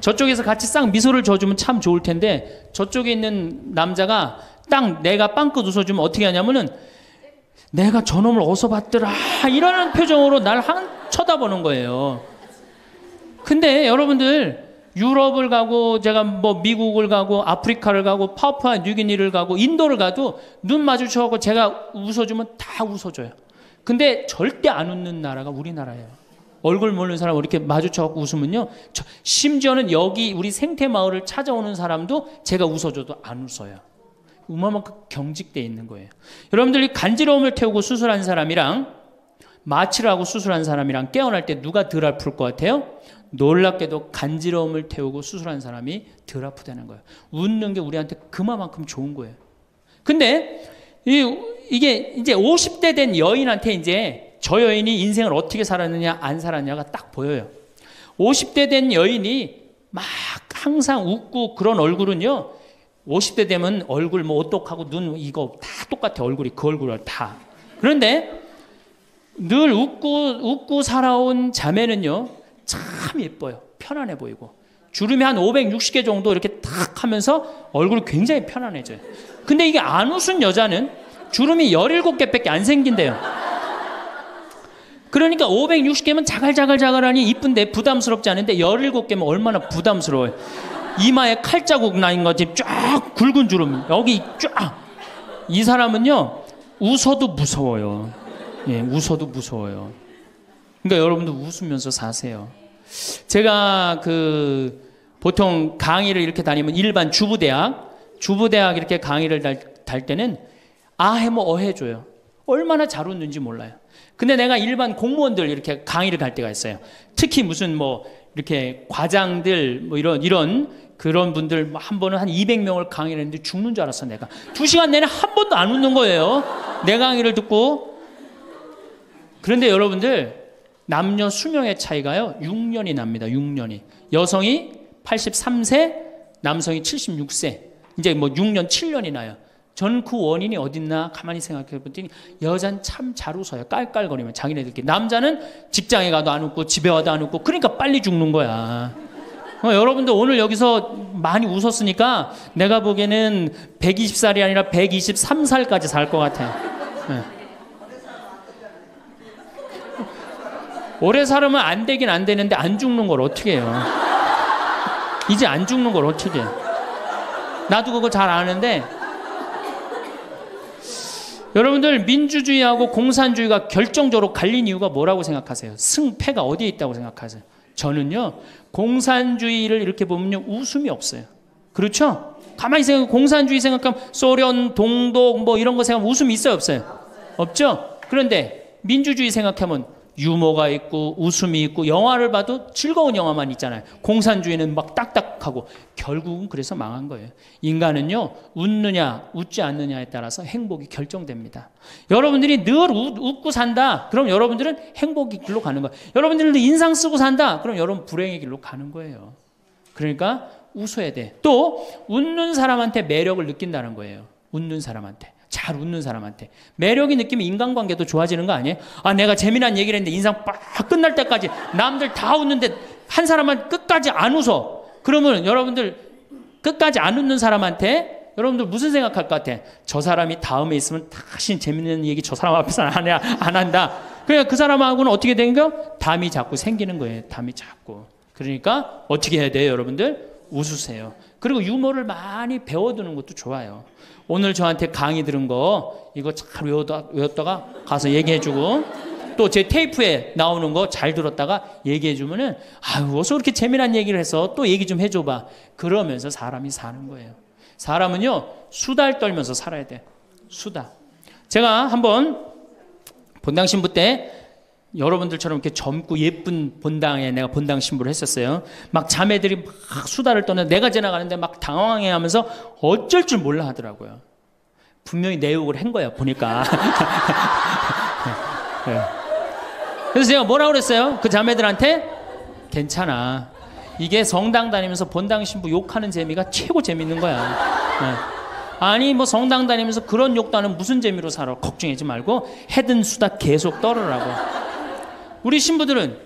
저쪽에서 같이 싹 미소를 줘주면 참 좋을 텐데 저쪽에 있는 남자가 딱 내가 빵긋 웃어주면 어떻게 하냐면은 내가 저놈을 어디서 봤더라 이러는 표정으로 날 쳐다보는 거예요. 근데 여러분들 유럽을 가고 제가 미국을 가고 아프리카를 가고 파푸아 뉴기니를 가고 인도를 가도 눈 마주쳐서 제가 웃어주면 다 웃어줘요. 근데 절대 안 웃는 나라가 우리나라예요. 얼굴 모르는 사람 이렇게 마주쳐서 웃으면요. 심지어는 여기 우리 생태마을을 찾아오는 사람도 제가 웃어줘도 안 웃어요. 그만큼 경직되어 있는 거예요. 여러분들이 간지러움을 태우고 수술한 사람이랑 마취를 하고 수술한 사람이랑 깨어날 때 누가 덜 아플 것 같아요? 놀랍게도 간지러움을 태우고 수술한 사람이 덜 아프다는 거예요. 웃는 게 우리한테 그만큼 좋은 거예요. 근데 이게 이제 50대 된 여인한테 이제 저 여인이 인생을 어떻게 살았느냐 안 살았냐가 딱 보여요. 50대 된 여인이 막 항상 웃고 그런 얼굴은요. 50대 되면 얼굴 오똑하고 눈 이거 다 똑같아. 얼굴이 그 얼굴을 다. 그런데 늘 웃고 살아온 자매는요. 참 예뻐요. 편안해 보이고. 주름이 한 560개 정도 이렇게 탁 하면서 얼굴이 굉장히 편안해져요. 근데 이게 안 웃은 여자는 주름이 17개밖에 안 생긴대요. 그러니까 560개면 자갈자갈자갈하니 이쁜데 부담스럽지 않은데 17개면 얼마나 부담스러워요. 이마에 칼자국 나인 거지 쫙 굵은 주름 여기 쫙. 이 사람은요 웃어도 무서워요. 예, 웃어도 무서워요. 그러니까 여러분도 웃으면서 사세요. 제가 보통 강의를 이렇게 다니면 일반 주부대학 이렇게 강의를 달 때는 아해모 어해줘요. 얼마나 잘 웃는지 몰라요. 근데 내가 일반 공무원들 이렇게 강의를 갈 때가 있어요. 특히 무슨 이렇게 과장들 이런 그런 분들 한 번은 한 200명을 강의를 했는데 죽는 줄 알았어 내가. 2시간 내내 한 번도 안 웃는 거예요. 내 강의를 듣고. 그런데 여러분들 남녀 수명의 차이가요 6년이 납니다. 6년이. 여성이 83세, 남성이 76세. 이제 6년, 7년이 나요. 저는 그 원인이 어딨나 가만히 생각해 봤더니 여자는 참 잘 웃어요. 깔깔거리면 자기네들끼리. 남자는 직장에 가도 안 웃고 집에 와도 안 웃고 그러니까 빨리 죽는 거야. 여러분들 오늘 여기서 많이 웃었으니까 내가 보기에는 120살이 아니라 123살까지 살 것 같아요. 네. 오래 살으면 안 되긴 안 되는데 안 죽는 걸 어떻게 해요? 이제 안 죽는 걸 어떻게 해요? 나도 그거 잘 아는데 여러분들 민주주의하고 공산주의가 결정적으로 갈린 이유가 뭐라고 생각하세요? 승패가 어디에 있다고 생각하세요? 저는요 공산주의를 이렇게 보면요 웃음이 없어요. 그렇죠? 가만히 생각하면 공산주의 생각하면 소련, 동독 이런 거 생각하면 웃음이 있어요 없어요? 없죠? 그런데 민주주의 생각하면 유머가 있고 웃음이 있고 영화를 봐도 즐거운 영화만 있잖아요. 공산주의는 막 딱딱하고 결국은 그래서 망한 거예요. 인간은요 웃느냐 웃지 않느냐에 따라서 행복이 결정됩니다. 여러분들이 늘 웃고 산다 그럼 여러분들은 행복의 길로 가는 거예요. 여러분들이 인상 쓰고 산다 그럼 여러분 불행의 길로 가는 거예요. 그러니까 웃어야 돼. 또 웃는 사람한테 매력을 느낀다는 거예요. 웃는 사람한테. 잘 웃는 사람한테 매력이 느끼면 인간관계도 좋아지는 거 아니에요? 아 내가 재미난 얘기를 했는데 인상 빡 끝날 때까지 남들 다 웃는데 한 사람만 끝까지 안 웃어. 그러면 여러분들 끝까지 안 웃는 사람한테 여러분들 무슨 생각할 것 같아? 저 사람이 다음에 있으면 다시 재밌는 얘기 저 사람 앞에서는 안 한다. 그러니까 그 사람하고는 어떻게 되는 거예요? 담이 자꾸 생기는 거예요. 담이 자꾸. 그러니까 어떻게 해야 돼요 여러분들? 웃으세요. 그리고 유머를 많이 배워두는 것도 좋아요. 오늘 저한테 강의 들은 거 이거 잘 외웠다가 가서 얘기해주고 또 제 테이프에 나오는 거 잘 들었다가 얘기해주면은 아유 어서 그렇게 재미난 얘기를 해서 또 얘기 좀 해줘봐. 그러면서 사람이 사는 거예요. 사람은요 수다를 떨면서 살아야 돼. 수다. 제가 한번 본당 신부 때 여러분들처럼 이렇게 젊고 예쁜 본당에 내가 본당 신부를 했었어요. 막 자매들이 막 수다를 떠는 내가 지나가는데 막 당황해하면서 어쩔 줄 몰라 하더라고요. 분명히 내 욕을 한 거야 보니까. 그래서 제가 뭐라고 그랬어요? 그 자매들한테 괜찮아. 이게 성당 다니면서 본당 신부 욕하는 재미가 최고 재밌는 거야. 아니 뭐 성당 다니면서 그런 욕도 하는 무슨 재미로 살아. 걱정하지 말고 해든 수다 계속 떨으라고. 우리 신부들은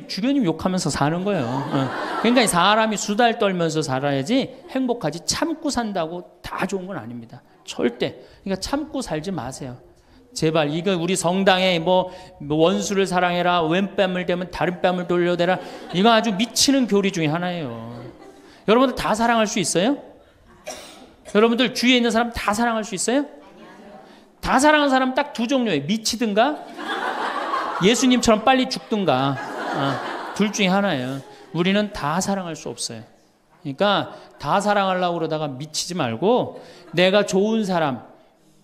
주교님 욕하면서 사는 거예요. 그러니까 사람이 수다를 떨면서 살아야지 행복하지 참고 산다고 다 좋은 건 아닙니다. 절대. 그러니까 참고 살지 마세요. 제발 이거 우리 성당에 뭐 원수를 사랑해라 왼뺨을 대면 다른 뺨을 돌려대라 이거 아주 미치는 교리 중에 하나예요. 여러분들 다 사랑할 수 있어요? 여러분들 주위에 있는 사람 다 사랑할 수 있어요? 다 사랑하는 사람 딱 두 종류예요. 미치든가 예수님처럼 빨리 죽든가 둘 중에 하나예요. 우리는 다 사랑할 수 없어요. 그러니까 다 사랑하려고 그러다가 미치지 말고 내가 좋은 사람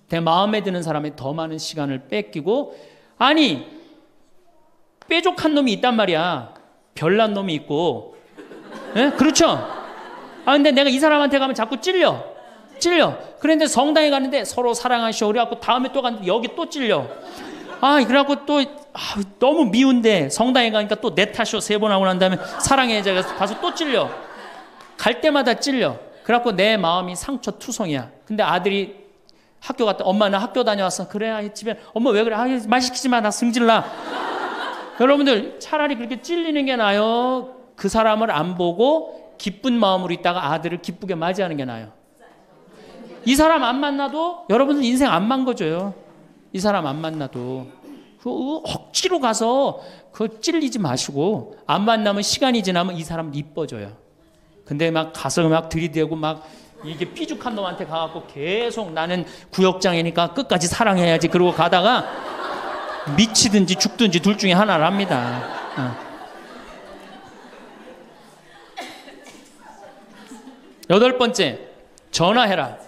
내 마음에 드는 사람에 더 많은 시간을 뺏기고 아니 뾰족한 놈이 있단 말이야. 별난 놈이 있고 예? 그렇죠? 아 근데 내가 이 사람한테 가면 자꾸 찔려. 그런데 성당에 가는데 서로 사랑하시오 그래갖고 다음에 또 갔는데 여기 또 찔려. 아 그래갖고 또 너무 미운데 성당에 가니까 또 내 탓이오 3번 하고 난 다음에 사랑해 제가 가서 또 찔려. 갈 때마다 찔려. 그래갖고 내 마음이 상처투성이야. 근데 아들이 학교 갔다 엄마 나 학교 다녀왔어. 그래 집에 엄마 왜 그래? 말 시키지 마 나 승질나. 여러분들 차라리 그렇게 찔리는 게 나아요. 그 사람을 안 보고 기쁜 마음으로 있다가 아들을 기쁘게 맞이하는 게 나아요. 이 사람 안 만나도 여러분들 인생 안 망가져요. 이 사람 안 만나도 억지로 가서 그 찔리지 마시고 안 만나면 시간이 지나면 이 사람 이뻐져요. 근데 막 가서 막 들이대고 막 이게 삐죽한 놈한테 가갖고 계속 나는 구역장이니까 끝까지 사랑해야지 그러고 가다가 미치든지 죽든지 둘 중에 하나를 합니다. 8번째 전화해라.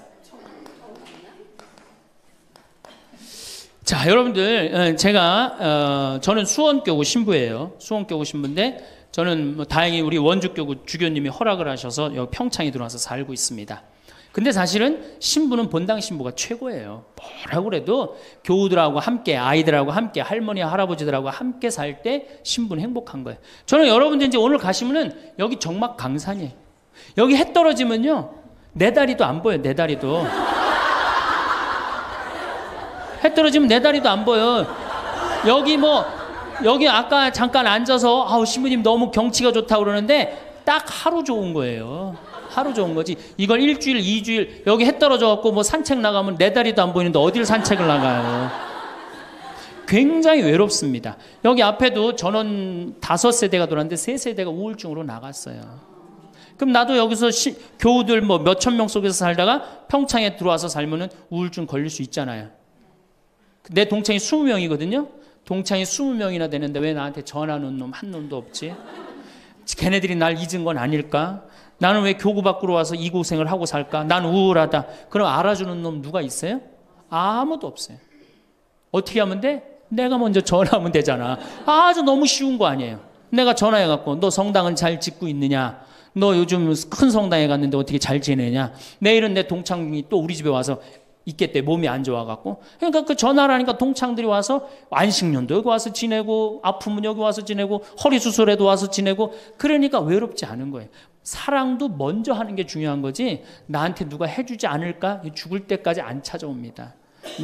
자, 여러분들 제가 저는 수원교구 신부예요. 수원교구 신부인데 저는 뭐 다행히 우리 원주교구 주교님이 허락을 하셔서 여기 평창에 들어와서 살고 있습니다. 근데 사실은 신부는 본당 신부가 최고예요. 뭐라고 그래도 교우들하고 함께 아이들하고 함께 할머니 할아버지들하고 함께 살 때 신부는 행복한 거예요. 저는 여러분들 이제 오늘 가시면은 여기 정막 강산이에요. 여기 해 떨어지면요 내 다리도 안 보여요. 내 다리도 해 떨어지면 내 다리도 안 보여. 여기 아까 잠깐 앉아서 아우 신부님 너무 경치가 좋다고 그러는데 딱 하루 좋은 거예요. 하루 좋은 거지. 이걸 일주일, 2주일 여기 해 떨어져 갖고 뭐 산책 나가면 내 다리도 안 보이는데 어딜 산책을 나가요. 굉장히 외롭습니다. 여기 앞에도 전원 5세대가 돌았는데 3세대가 우울증으로 나갔어요. 그럼 나도 여기서 교우들 뭐 몇천 명 속에서 살다가 평창에 들어와서 살면은 우울증 걸릴 수 있잖아요. 내 동창이 20명이거든요. 동창이 20명이나 되는데 왜 나한테 전화하는 놈 한 놈도 없지? 걔네들이 날 잊은 건 아닐까? 나는 왜 교구 밖으로 와서 이 고생을 하고 살까? 난 우울하다. 그럼 알아주는 놈 누가 있어요? 아무도 없어요. 어떻게 하면 돼? 내가 먼저 전화하면 되잖아. 아주 너무 쉬운 거 아니에요. 내가 전화해갖고 너 성당은 잘 짓고 있느냐? 너 요즘 큰 성당에 갔는데 어떻게 잘 지내냐? 내일은 내 동창이 또 우리 집에 와서 있겠대. 몸이 안 좋아갖고. 그러니까 그 전화를 하니까 동창들이 와서 안식년도 여기 와서 지내고 아프면 여기 와서 지내고 허리 수술에도 와서 지내고 그러니까 외롭지 않은 거예요. 사랑도 먼저 하는 게 중요한 거지 나한테 누가 해주지 않을까? 죽을 때까지 안 찾아옵니다.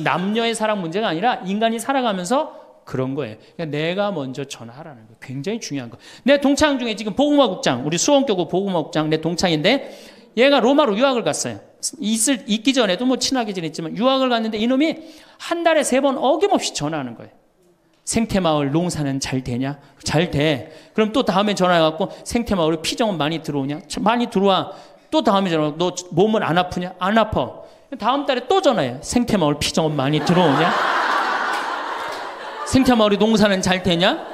남녀의 사랑 문제가 아니라 인간이 살아가면서 그런 거예요. 그러니까 내가 먼저 전화하라는 거예요. 굉장히 중요한 거. 내 동창 중에 지금 복음화국장, 우리 수원교구 복음화국장 내 동창인데 얘가 로마로 유학을 갔어요. 있기 전에도 뭐 친하게 지냈지만 유학을 갔는데 이놈이 한 달에 3번 어김없이 전화하는 거예요. 생태마을 농사는 잘 되냐? 잘 돼. 그럼 또 다음에 전화해갖고 생태마을에 피정은 많이 들어오냐? 많이 들어와. 또 다음에 전화하고 너 몸은 안 아프냐? 안 아파. 다음 달에 또 전화해. 생태마을 피정은 많이 들어오냐? 생태마을에 농사는 잘 되냐?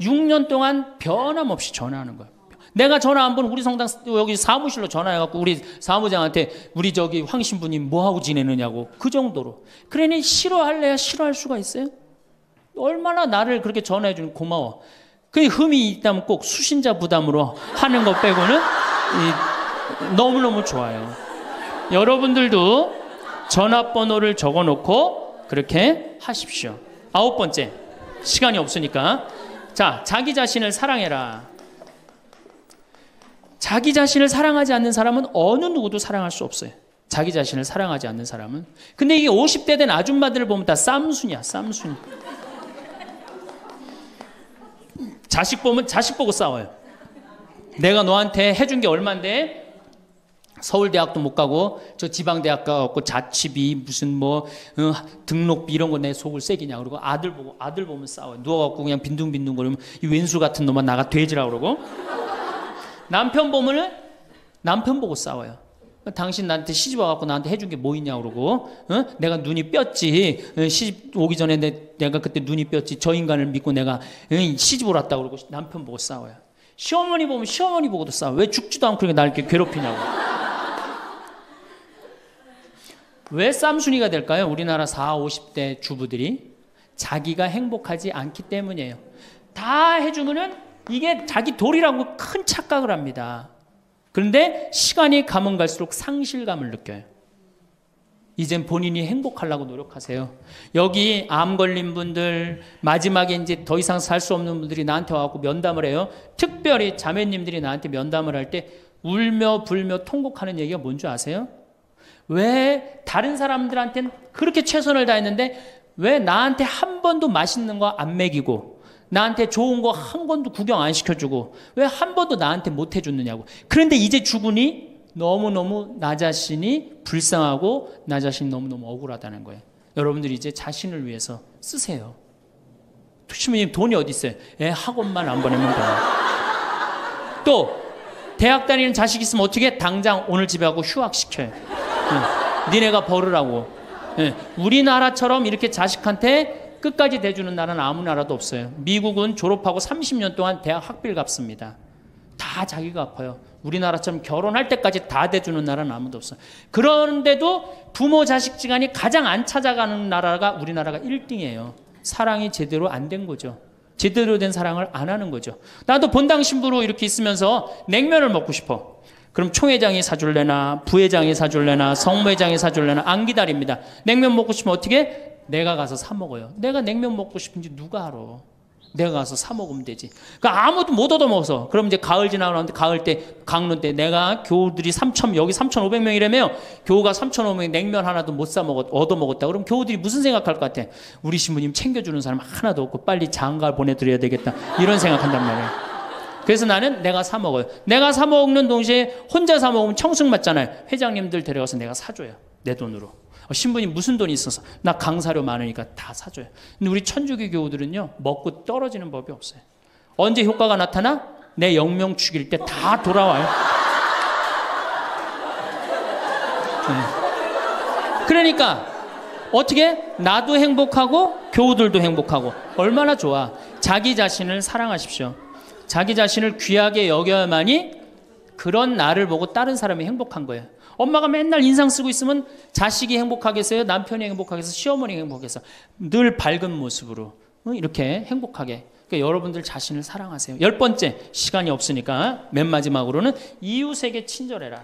6년 동안 변함없이 전화하는 거예요. 내가 전화 한 번 우리 성당 여기 사무실로 전화해갖고 우리 사무장한테 우리 저기 황 신부님 뭐하고 지내느냐고 그 정도로. 그러니 싫어할래야 싫어할 수가 있어요? 얼마나 나를 그렇게 전화해주는 고마워. 그 흠이 있다면 꼭 수신자 부담으로 하는 것 빼고는 너무너무 좋아요. 여러분들도 전화번호를 적어놓고 그렇게 하십시오. 9번째, 시간이 없으니까. 자, 자기 자신을 사랑해라. 자기 자신을 사랑하지 않는 사람은 어느 누구도 사랑할 수 없어요. 자기 자신을 사랑하지 않는 사람은. 근데 이게 50대 된 아줌마들을 보면 다 쌈순이야, 쌈순이. 자식 보면 자식 보고 싸워요. 내가 너한테 해준 게 얼만데 서울대학도 못 가고 저 지방대학 가고 자취비 무슨 뭐 등록비 이런 거 내 속을 새기냐 그러고 아들 보면 싸워요. 누워갖고 그냥 빈둥빈둥 거리면 이 왼수 같은 놈만 나가 돼지라 그러고 남편 보면은 남편 보고 싸워요. 당신 나한테 시집 와갖고 나한테 해준 게 뭐 있냐 그러고 내가 눈이 뼈지 시집 오기 전에 내가 그때 눈이 뼈지 저 인간을 믿고 내가 시집을 왔다 그러고 남편 보고 싸워요. 시어머니 보면 시어머니 보고도 싸워. 왜 죽지도 않고 그렇게 날 이렇게 괴롭히냐고. 왜 쌈순이가 될까요? 우리나라 40, 50대 주부들이 자기가 행복하지 않기 때문이에요. 다 해주면은 이게 자기 도리라고 큰 착각을 합니다. 그런데 시간이 가면 갈수록 상실감을 느껴요. 이젠 본인이 행복하려고 노력하세요. 여기 암 걸린 분들, 마지막에 이제 더 이상 살 수 없는 분들이 나한테 와갖고 면담을 해요. 특별히 자매님들이 나한테 면담을 할 때 울며 불며 통곡하는 얘기가 뭔지 아세요? 왜 다른 사람들한테는 그렇게 최선을 다했는데 왜 나한테 한 번도 맛있는 거 안 먹이고 나한테 좋은 거 한 번도 구경 안 시켜주고 왜 한 번도 나한테 못 해줬느냐고. 그런데 이제 죽으니 너무너무 나 자신이 불쌍하고 나 자신이 너무너무 억울하다는 거예요. 여러분들이 이제 자신을 위해서 쓰세요. 시부님 돈이 어디 있어요? 학원만 안 보내면 돼요. 또 대학 다니는 자식 있으면 어떻게 당장 오늘 집에 가고 휴학시켜요. 니네가 벌으라고. 우리나라처럼 이렇게 자식한테 끝까지 대주는 나라는 아무 나라도 없어요. 미국은 졸업하고 30년 동안 대학 학비를 갚습니다. 다 자기가 갚아요. 우리나라처럼 결혼할 때까지 다 대주는 나라는 아무도 없어요. 그런데도 부모 자식 지간이 가장 안 찾아가는 나라가 우리나라가 1등이에요. 사랑이 제대로 안 된 거죠. 제대로 된 사랑을 안 하는 거죠. 나도 본당 신부로 이렇게 있으면서 냉면을 먹고 싶어. 그럼 총회장이 사줄래나 부회장이 사줄래나 성모회장이 사줄래나 안 기다립니다. 냉면 먹고 싶으면 어떻게? 내가 가서 사 먹어요. 내가 냉면 먹고 싶은지 누가 알아? 내가 가서 사 먹으면 되지. 그러니까 아무도 못 얻어먹어서. 그럼 이제 가을 지나고 나는데 가을 때 강론 때 내가 교우들이 여기 3,500명이라며 교우가 3,500명 냉면 하나도 못 사 먹었 얻어먹었다. 그럼 교우들이 무슨 생각할 것 같아? 우리 신부님 챙겨주는 사람 하나도 없고 빨리 장가 보내드려야 되겠다. 이런 생각한단 말이에요. 그래서 나는 내가 사 먹어요. 내가 사 먹는 동시에 혼자 사 먹으면 청승 맞잖아요. 회장님들 데려가서 내가 사줘요. 내 돈으로. 신부님 무슨 돈이 있어서? 나 강사료 많으니까 다 사줘요. 근데 우리 천주교 교우들은요 먹고 떨어지는 법이 없어요. 언제 효과가 나타나? 내 영명 죽일 때 다 돌아와요. 그러니까 어떻게? 나도 행복하고 교우들도 행복하고 얼마나 좋아. 자기 자신을 사랑하십시오. 자기 자신을 귀하게 여겨야만이 그런 나를 보고 다른 사람이 행복한 거예요. 엄마가 맨날 인상 쓰고 있으면 자식이 행복하겠어요? 남편이 행복하겠어요? 시어머니가 행복하겠어요? 늘 밝은 모습으로 이렇게 행복하게. 그러니까 여러분들 자신을 사랑하세요. 10번째, 시간이 없으니까 맨 마지막으로는 이웃에게 친절해라.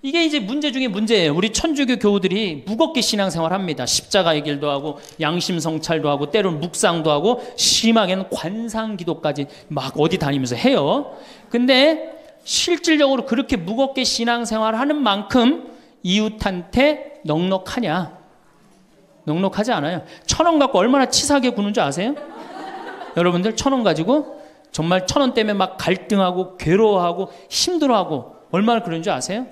이게 이제 문제 중에 문제예요. 우리 천주교 교우들이 무겁게 신앙생활 합니다. 십자가의 길도 하고 양심 성찰도 하고 때로는 묵상도 하고 심하게는 관상 기도까지 막 어디 다니면서 해요. 근데 실질적으로 그렇게 무겁게 신앙생활 하는 만큼 이웃한테 넉넉하냐? 넉넉하지 않아요. 1,000원 갖고 얼마나 치사하게 구는 줄 아세요? 여러분들 1,000원 가지고 정말 1,000원 때문에 막 갈등하고 괴로워하고 힘들어하고 얼마나 그런 줄 아세요?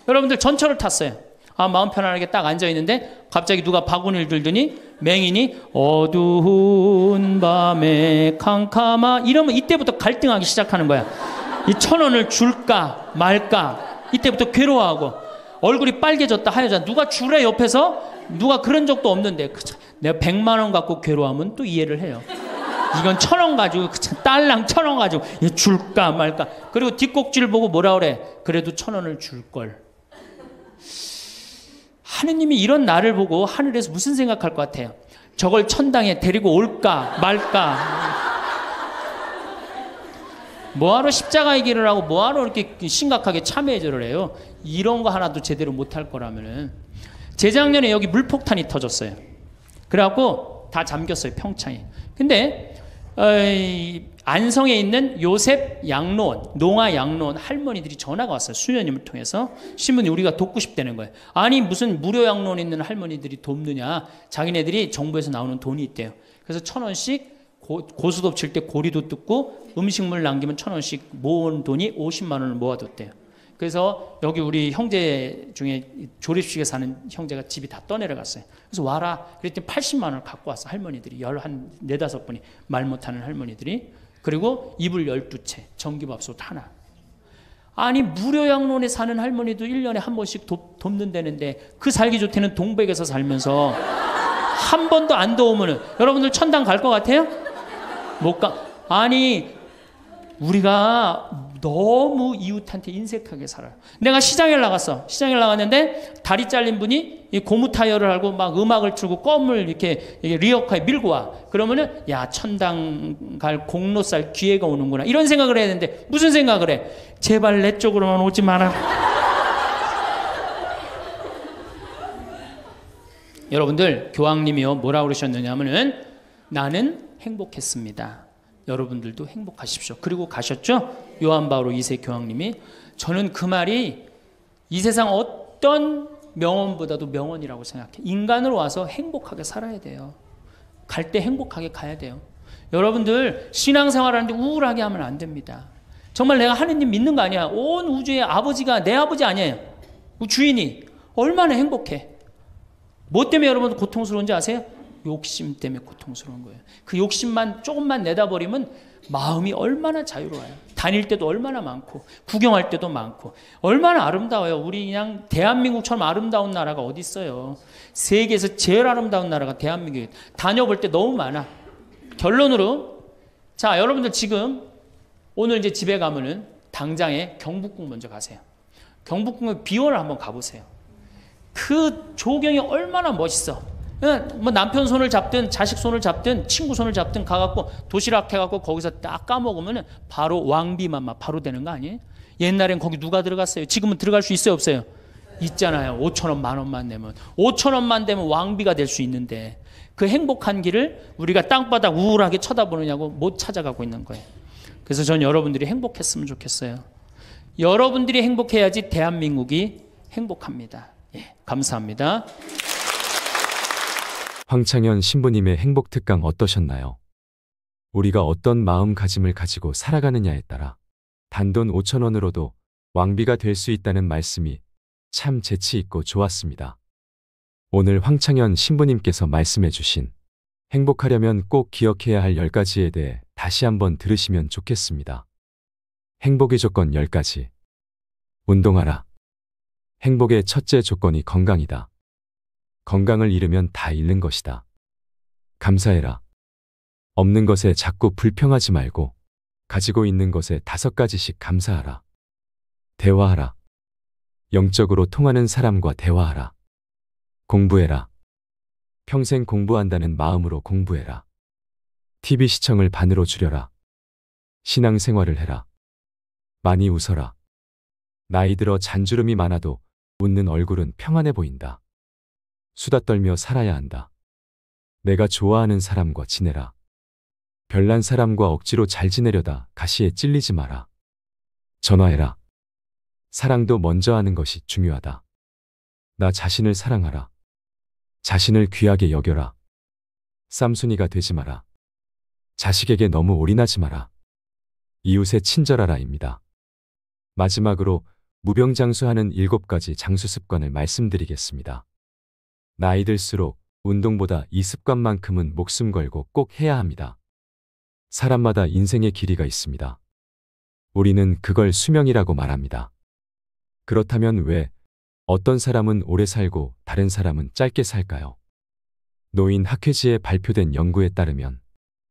여러분들 전철을 탔어요. 마음 편안하게 딱 앉아있는데 갑자기 누가 바구니를 들더니 맹인이 어두운 밤에 캄캄하 이러면 이때부터 갈등하기 시작하는 거야. 이 1,000원을 줄까 말까 이때부터 괴로워하고 얼굴이 빨개졌다 하여졌다. 누가 주래 옆에서 누가 그런 적도 없는데 내가 100만 원 갖고 괴로워하면 또 이해를 해요. 이건 1,000원 가지고 딸랑 1,000원 가지고 줄까 말까. 그리고 뒷꼭지를 보고 뭐라 그래. 그래도 1,000원을 줄걸. 하느님이 이런 나를 보고 하늘에서 무슨 생각할 것 같아요? 저걸 천당에 데리고 올까 말까. 뭐하러 십자가의 길을 하고 뭐하러 이렇게 심각하게 참회절을 해요? 이런 거 하나도 제대로 못할 거라면은. 재작년에 여기 물폭탄이 터졌어요. 그래갖고 다 잠겼어요, 평창에. 근데 안성에 있는 요셉 양로원, 농아 양로원 할머니들이 전화가 왔어요. 수녀님을 통해서. 신부님 우리가 돕고 싶다는 거예요. 아니 무슨 무료 양로원에 있는 할머니들이 돕느냐. 자기네들이 정부에서 나오는 돈이 있대요. 그래서 1,000원씩 고수톱 칠 때 고리도 뜯고 음식물 남기면 1,000원씩 모은 돈이 50만 원을 모아뒀대요. 그래서 여기 우리 형제 중에 조립식에 사는 형제가 집이 다 떠내려갔어요. 그래서 와라. 그랬더니 80만 원을 갖고 왔어. 할머니들이. 한 4, 5분이 말 못하는 할머니들이. 그리고 이불 12채, 전기밥솥 하나. 아니 무료 양론에 사는 할머니도 1년에 한 번씩 돕는다는데 그 살기 좋다는 동백에서 살면서 한 번도 안 도우면은 여러분들 천당 갈 것 같아요? 못 가. 아니 우리가 너무 이웃한테 인색하게 살아요. 내가 시장에 나갔어. 시장에 나갔는데 다리 잘린 분이 이 고무 타이어를 하고 막 음악을 틀고 껌을 이렇게 리어카에 밀고 와. 그러면은 야 천당 갈 공로살 기회가 오는구나. 이런 생각을 해야 되는데 무슨 생각을 해? 제발 내 쪽으로만 오지 마라. 여러분들 교황님이요 뭐라 그러셨느냐면은 나는 행복했습니다. 여러분들도 행복하십시오. 그리고 가셨죠? 요한 바오로 2세 교황님이. 저는 그 말이 이 세상 어떤 명언보다도 명언이라고 생각해. 인간으로 와서 행복하게 살아야 돼요. 갈 때 행복하게 가야 돼요. 여러분들 신앙생활하는데 우울하게 하면 안 됩니다. 정말 내가 하느님 믿는 거 아니야. 온 우주의 아버지가 내 아버지 아니에요. 주인이 얼마나 행복해. 뭐 때문에 여러분 고통스러운지 아세요? 욕심 때문에 고통스러운 거예요. 그 욕심만 조금만 내다버리면 마음이 얼마나 자유로워요. 다닐 때도 얼마나 많고 구경할 때도 많고 얼마나 아름다워요. 우리 그냥 대한민국처럼 아름다운 나라가 어디 있어요. 세계에서 제일 아름다운 나라가 대한민국이에요. 다녀볼 때 너무 많아. 결론으로 자 여러분들 지금 오늘 이제 집에 가면은 당장에 경복궁 먼저 가세요. 경복궁의 비원을 한번 가보세요. 그 조경이 얼마나 멋있어. 뭐 남편 손을 잡든 자식 손을 잡든 친구 손을 잡든 가갖고 도시락 해갖고 거기서 딱 까먹으면 바로 왕비만 바로 되는 거 아니에요? 옛날엔 거기 누가 들어갔어요? 지금은 들어갈 수 있어요 없어요? 있잖아요. 5,000원 10,000원만 내면 5,000원만 되면 왕비가 될 수 있는데 그 행복한 길을 우리가 땅바닥 우울하게 쳐다보느냐고 못 찾아가고 있는 거예요. 그래서 전 여러분들이 행복했으면 좋겠어요. 여러분들이 행복해야지 대한민국이 행복합니다. 예, 감사합니다. 황창현 신부님의 행복 특강 어떠셨나요? 우리가 어떤 마음가짐을 가지고 살아가느냐에 따라 단돈 5,000원으로도 왕비가 될 수 있다는 말씀이 참 재치 있고 좋았습니다. 오늘 황창현 신부님께서 말씀해 주신 행복하려면 꼭 기억해야 할 10가지에 대해 다시 한번 들으시면 좋겠습니다. 행복의 조건 10가지. 운동하라. 행복의 첫째 조건이 건강이다. 건강을 잃으면 다 잃는 것이다. 감사해라. 없는 것에 자꾸 불평하지 말고 가지고 있는 것에 5가지씩 감사하라. 대화하라. 영적으로 통하는 사람과 대화하라. 공부해라. 평생 공부한다는 마음으로 공부해라. TV 시청을 반으로 줄여라. 신앙생활을 해라. 많이 웃어라. 나이 들어 잔주름이 많아도 웃는 얼굴은 평안해 보인다. 수다 떨며 살아야 한다. 내가 좋아하는 사람과 지내라. 별난 사람과 억지로 잘 지내려다 가시에 찔리지 마라. 전화해라. 사랑도 먼저 하는 것이 중요하다. 나 자신을 사랑하라. 자신을 귀하게 여겨라. 쌈순이가 되지 마라. 자식에게 너무 올인하지 마라. 이웃에 친절하라입니다. 마지막으로 무병장수하는 7가지 장수 습관을 말씀드리겠습니다. 나이 들수록 운동보다 이 습관만큼은 목숨 걸고 꼭 해야 합니다. 사람마다 인생의 길이가 있습니다. 우리는 그걸 수명이라고 말합니다. 그렇다면 왜 어떤 사람은 오래 살고 다른 사람은 짧게 살까요? 노인 학회지에 발표된 연구에 따르면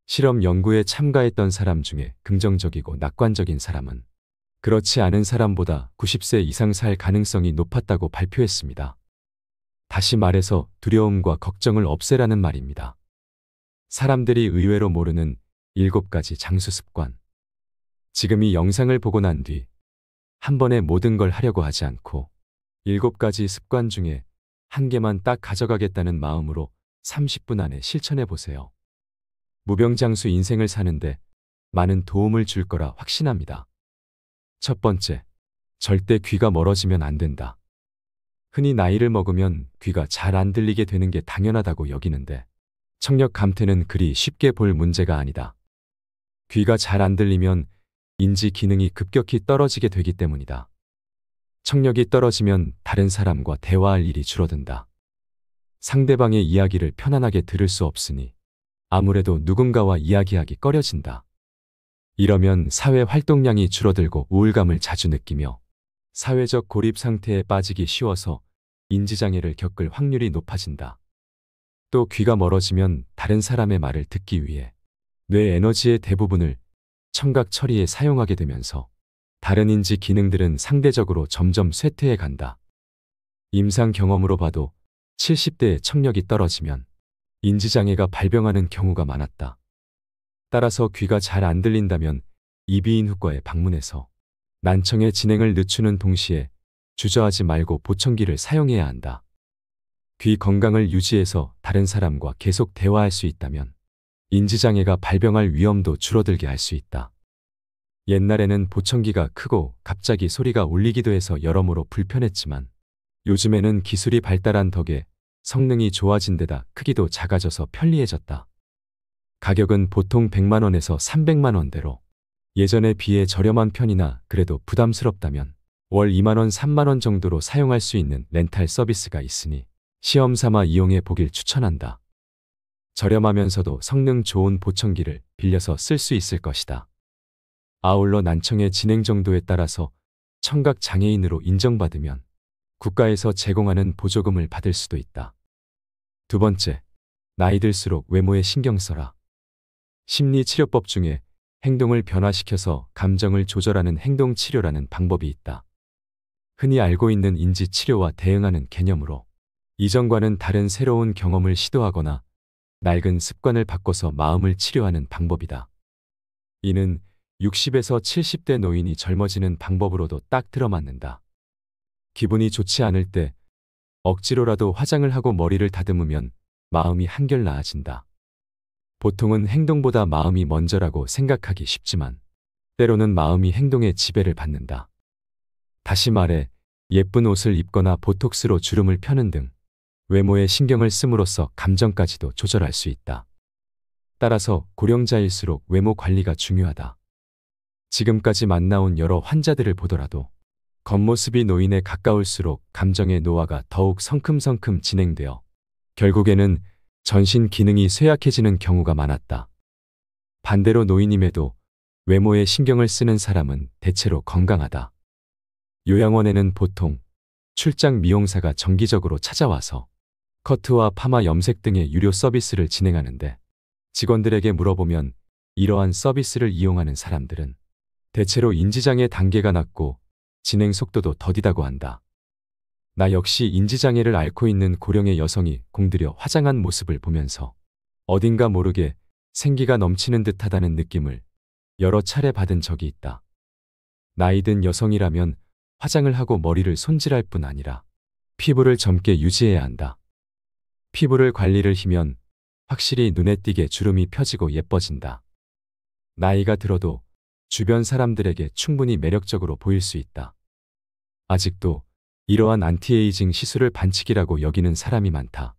실험 연구에 참가했던 사람 중에 긍정적이고 낙관적인 사람은 그렇지 않은 사람보다 90세 이상 살 가능성이 높았다고 발표했습니다. 다시 말해서 두려움과 걱정을 없애라는 말입니다. 사람들이 의외로 모르는 7가지 장수 습관. 지금 이 영상을 보고 난 뒤 한 번에 모든 걸 하려고 하지 않고 7가지 습관 중에 한 개만 딱 가져가겠다는 마음으로 30분 안에 실천해 보세요. 무병장수 인생을 사는데 많은 도움을 줄 거라 확신합니다. 첫 번째, 절대 귀가 멀어지면 안 된다. 흔히 나이를 먹으면 귀가 잘 안 들리게 되는 게 당연하다고 여기는데 청력 감퇴는 그리 쉽게 볼 문제가 아니다. 귀가 잘 안 들리면 인지 기능이 급격히 떨어지게 되기 때문이다. 청력이 떨어지면 다른 사람과 대화할 일이 줄어든다. 상대방의 이야기를 편안하게 들을 수 없으니 아무래도 누군가와 이야기하기 꺼려진다. 이러면 사회 활동량이 줄어들고 우울감을 자주 느끼며 사회적 고립 상태에 빠지기 쉬워서 인지장애를 겪을 확률이 높아진다. 또 귀가 멀어지면 다른 사람의 말을 듣기 위해 뇌 에너지의 대부분을 청각 처리에 사용하게 되면서 다른 인지 기능들은 상대적으로 점점 쇠퇴해 간다. 임상 경험으로 봐도 70대의 청력이 떨어지면 인지장애가 발병하는 경우가 많았다. 따라서 귀가 잘 안 들린다면 이비인후과에 방문해서 난청의 진행을 늦추는 동시에 주저하지 말고 보청기를 사용해야 한다. 귀 건강을 유지해서 다른 사람과 계속 대화할 수 있다면 인지장애가 발병할 위험도 줄어들게 할 수 있다. 옛날에는 보청기가 크고 갑자기 소리가 울리기도 해서 여러모로 불편했지만 요즘에는 기술이 발달한 덕에 성능이 좋아진 데다 크기도 작아져서 편리해졌다. 가격은 보통 100만 원에서 300만 원대로 예전에 비해 저렴한 편이나 그래도 부담스럽다면 월 2만 원, 3만 원 정도로 사용할 수 있는 렌탈 서비스가 있으니 시험 삼아 이용해 보길 추천한다. 저렴하면서도 성능 좋은 보청기를 빌려서 쓸 수 있을 것이다. 아울러 난청의 진행 정도에 따라서 청각 장애인으로 인정받으면 국가에서 제공하는 보조금을 받을 수도 있다. 두 번째, 나이 들수록 외모에 신경 써라. 심리치료법 중에 행동을 변화시켜서 감정을 조절하는 행동치료라는 방법이 있다. 흔히 알고 있는 인지치료와 대응하는 개념으로 이전과는 다른 새로운 경험을 시도하거나 낡은 습관을 바꿔서 마음을 치료하는 방법이다. 이는 60에서 70대 노인이 젊어지는 방법으로도 딱 들어맞는다. 기분이 좋지 않을 때 억지로라도 화장을 하고 머리를 다듬으면 마음이 한결 나아진다. 보통은 행동보다 마음이 먼저라고 생각하기 쉽지만 때로는 마음이 행동의 지배를 받는다. 다시 말해 예쁜 옷을 입거나 보톡스로 주름을 펴는 등 외모에 신경을 씀으로써 감정까지도 조절할 수 있다. 따라서 고령자일수록 외모 관리가 중요하다. 지금까지 만나온 여러 환자들을 보더라도 겉모습이 노인에 가까울수록 감정의 노화가 더욱 성큼성큼 진행되어 결국에는 전신 기능이 쇠약해지는 경우가 많았다. 반대로 노인임에도 외모에 신경을 쓰는 사람은 대체로 건강하다. 요양원에는 보통 출장 미용사가 정기적으로 찾아와서 커트와 파마 염색 등의 유료 서비스를 진행하는데 직원들에게 물어보면 이러한 서비스를 이용하는 사람들은 대체로 인지장애 단계가 낮고 진행 속도도 더디다고 한다. 나 역시 인지장애를 앓고 있는 고령의 여성이 공들여 화장한 모습을 보면서 어딘가 모르게 생기가 넘치는 듯하다는 느낌을 여러 차례 받은 적이 있다. 나이든 여성이라면 화장을 하고 머리를 손질할 뿐 아니라 피부를 젊게 유지해야 한다. 피부를 관리를 하면 확실히 눈에 띄게 주름이 펴지고 예뻐진다. 나이가 들어도 주변 사람들에게 충분히 매력적으로 보일 수 있다. 아직도 이러한 안티에이징 시술을 반칙이라고 여기는 사람이 많다.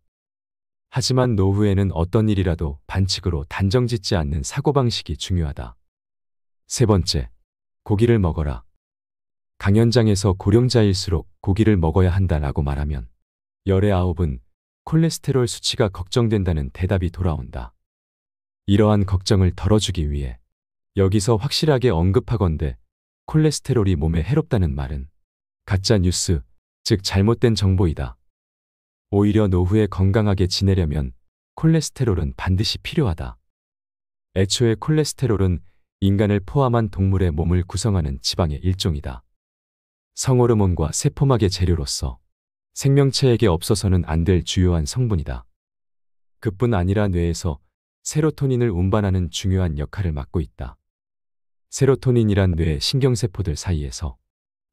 하지만 노후에는 어떤 일이라도 반칙으로 단정짓지 않는 사고방식이 중요하다. 세 번째, 고기를 먹어라. 강연장에서 고령자일수록 고기를 먹어야 한다라고 말하면 열의 9은 콜레스테롤 수치가 걱정된다는 대답이 돌아온다. 이러한 걱정을 덜어주기 위해 여기서 확실하게 언급하건대 콜레스테롤이 몸에 해롭다는 말은 가짜 뉴스, 즉 잘못된 정보이다. 오히려 노후에 건강하게 지내려면 콜레스테롤은 반드시 필요하다. 애초에 콜레스테롤은 인간을 포함한 동물의 몸을 구성하는 지방의 일종이다. 성호르몬과 세포막의 재료로서 생명체에게 없어서는 안 될 주요한 성분이다. 그뿐 아니라 뇌에서 세로토닌을 운반하는 중요한 역할을 맡고 있다. 세로토닌이란 뇌 신경세포들 사이에서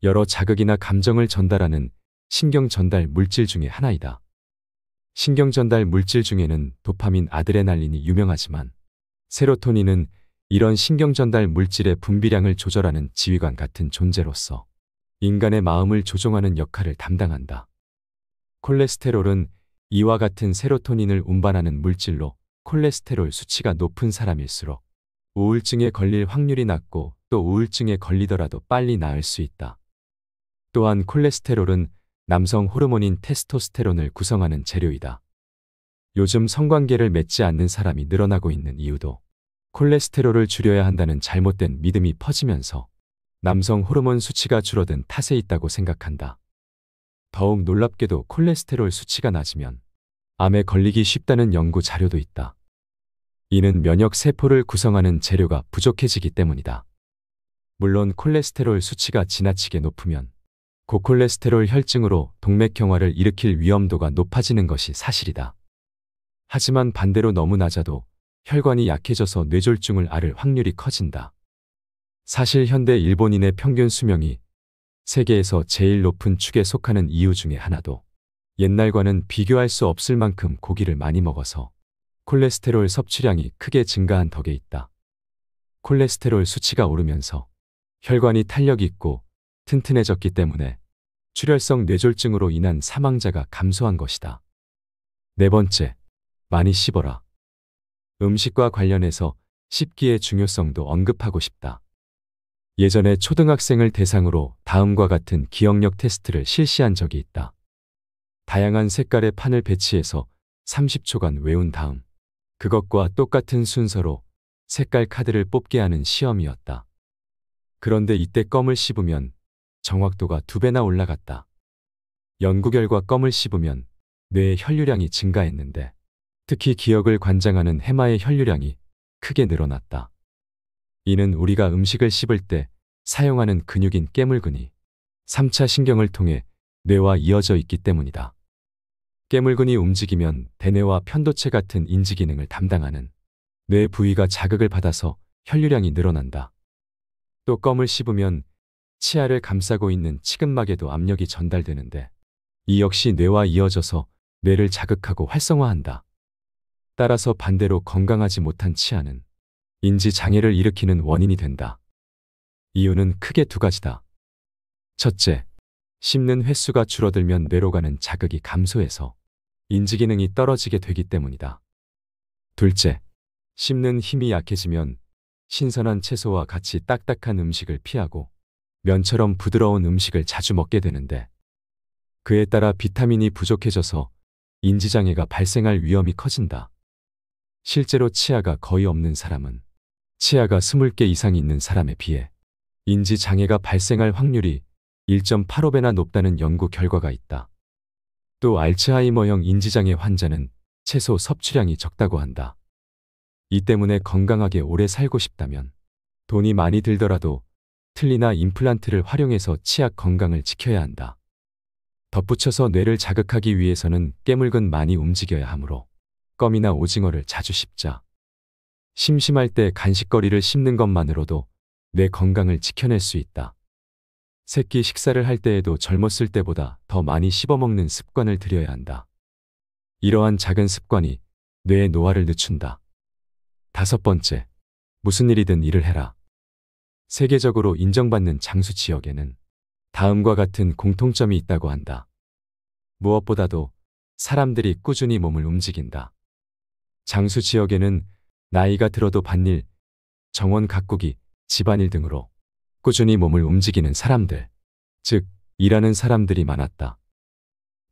여러 자극이나 감정을 전달하는 신경 전달 물질 중의 하나이다. 신경 전달 물질 중에는 도파민, 아드레날린이 유명하지만 세로토닌은 이런 신경 전달 물질의 분비량을 조절하는 지휘관 같은 존재로서 인간의 마음을 조종하는 역할을 담당한다. 콜레스테롤은 이와 같은 세로토닌을 운반하는 물질로 콜레스테롤 수치가 높은 사람일수록 우울증에 걸릴 확률이 낮고 또 우울증에 걸리더라도 빨리 나을 수 있다. 또한 콜레스테롤은 남성 호르몬인 테스토스테론을 구성하는 재료이다. 요즘 성관계를 맺지 않는 사람이 늘어나고 있는 이유도 콜레스테롤을 줄여야 한다는 잘못된 믿음이 퍼지면서 남성 호르몬 수치가 줄어든 탓에 있다고 생각한다. 더욱 놀랍게도 콜레스테롤 수치가 낮으면 암에 걸리기 쉽다는 연구 자료도 있다. 이는 면역 세포를 구성하는 재료가 부족해지기 때문이다. 물론 콜레스테롤 수치가 지나치게 높으면 고콜레스테롤 혈증으로 동맥경화를 일으킬 위험도가 높아지는 것이 사실이다. 하지만 반대로 너무 낮아도 혈관이 약해져서 뇌졸중을 앓을 확률이 커진다. 사실 현대 일본인의 평균 수명이 세계에서 제일 높은 축에 속하는 이유 중에 하나도 옛날과는 비교할 수 없을 만큼 고기를 많이 먹어서 콜레스테롤 섭취량이 크게 증가한 덕에 있다. 콜레스테롤 수치가 오르면서 혈관이 탄력 있고 튼튼해졌기 때문에 출혈성 뇌졸중으로 인한 사망자가 감소한 것이다. 네 번째, 많이 씹어라. 음식과 관련해서 씹기의 중요성도 언급하고 싶다. 예전에 초등학생을 대상으로 다음과 같은 기억력 테스트를 실시한 적이 있다. 다양한 색깔의 판을 배치해서 30초간 외운 다음 그것과 똑같은 순서로 색깔 카드를 뽑게 하는 시험이었다. 그런데 이때 껌을 씹으면 정확도가 2배나 올라갔다. 연구 결과 껌을 씹으면 뇌의 혈류량이 증가했는데 특히 기억을 관장하는 해마의 혈류량이 크게 늘어났다. 이는 우리가 음식을 씹을 때 사용하는 근육인 깨물근이 3차 신경을 통해 뇌와 이어져 있기 때문이다. 깨물근이 움직이면 대뇌와 편도체 같은 인지 기능을 담당하는 뇌 부위가 자극을 받아서 혈류량이 늘어난다. 또 껌을 씹으면 치아를 감싸고 있는 치근막에도 압력이 전달되는데 이 역시 뇌와 이어져서 뇌를 자극하고 활성화한다. 따라서 반대로 건강하지 못한 치아는 인지 장애를 일으키는 원인이 된다. 이유는 크게 2가지다. 첫째, 씹는 횟수가 줄어들면 뇌로 가는 자극이 감소해서 인지 기능이 떨어지게 되기 때문이다. 둘째, 씹는 힘이 약해지면 신선한 채소와 같이 딱딱한 음식을 피하고 면처럼 부드러운 음식을 자주 먹게 되는데 그에 따라 비타민이 부족해져서 인지장애가 발생할 위험이 커진다. 실제로 치아가 거의 없는 사람은 치아가 20개 이상 있는 사람에 비해 인지장애가 발생할 확률이 1.85배나 높다는 연구 결과가 있다. 또 알츠하이머형 인지장애 환자는 채소 섭취량이 적다고 한다. 이 때문에 건강하게 오래 살고 싶다면 돈이 많이 들더라도 틀니나 임플란트를 활용해서 치아 건강을 지켜야 한다. 덧붙여서 뇌를 자극하기 위해서는 깨물근 많이 움직여야 하므로 껌이나 오징어를 자주 씹자. 심심할 때 간식거리를 씹는 것만으로도 뇌 건강을 지켜낼 수 있다. 새끼 식사를 할 때에도 젊었을 때보다 더 많이 씹어먹는 습관을 들여야 한다. 이러한 작은 습관이 뇌의 노화를 늦춘다. 5번째, 무슨 일이든 일을 해라. 세계적으로 인정받는 장수 지역에는 다음과 같은 공통점이 있다고 한다. 무엇보다도 사람들이 꾸준히 몸을 움직인다. 장수 지역에는 나이가 들어도 밭일, 정원 가꾸기, 집안일 등으로 꾸준히 몸을 움직이는 사람들, 즉 일하는 사람들이 많았다.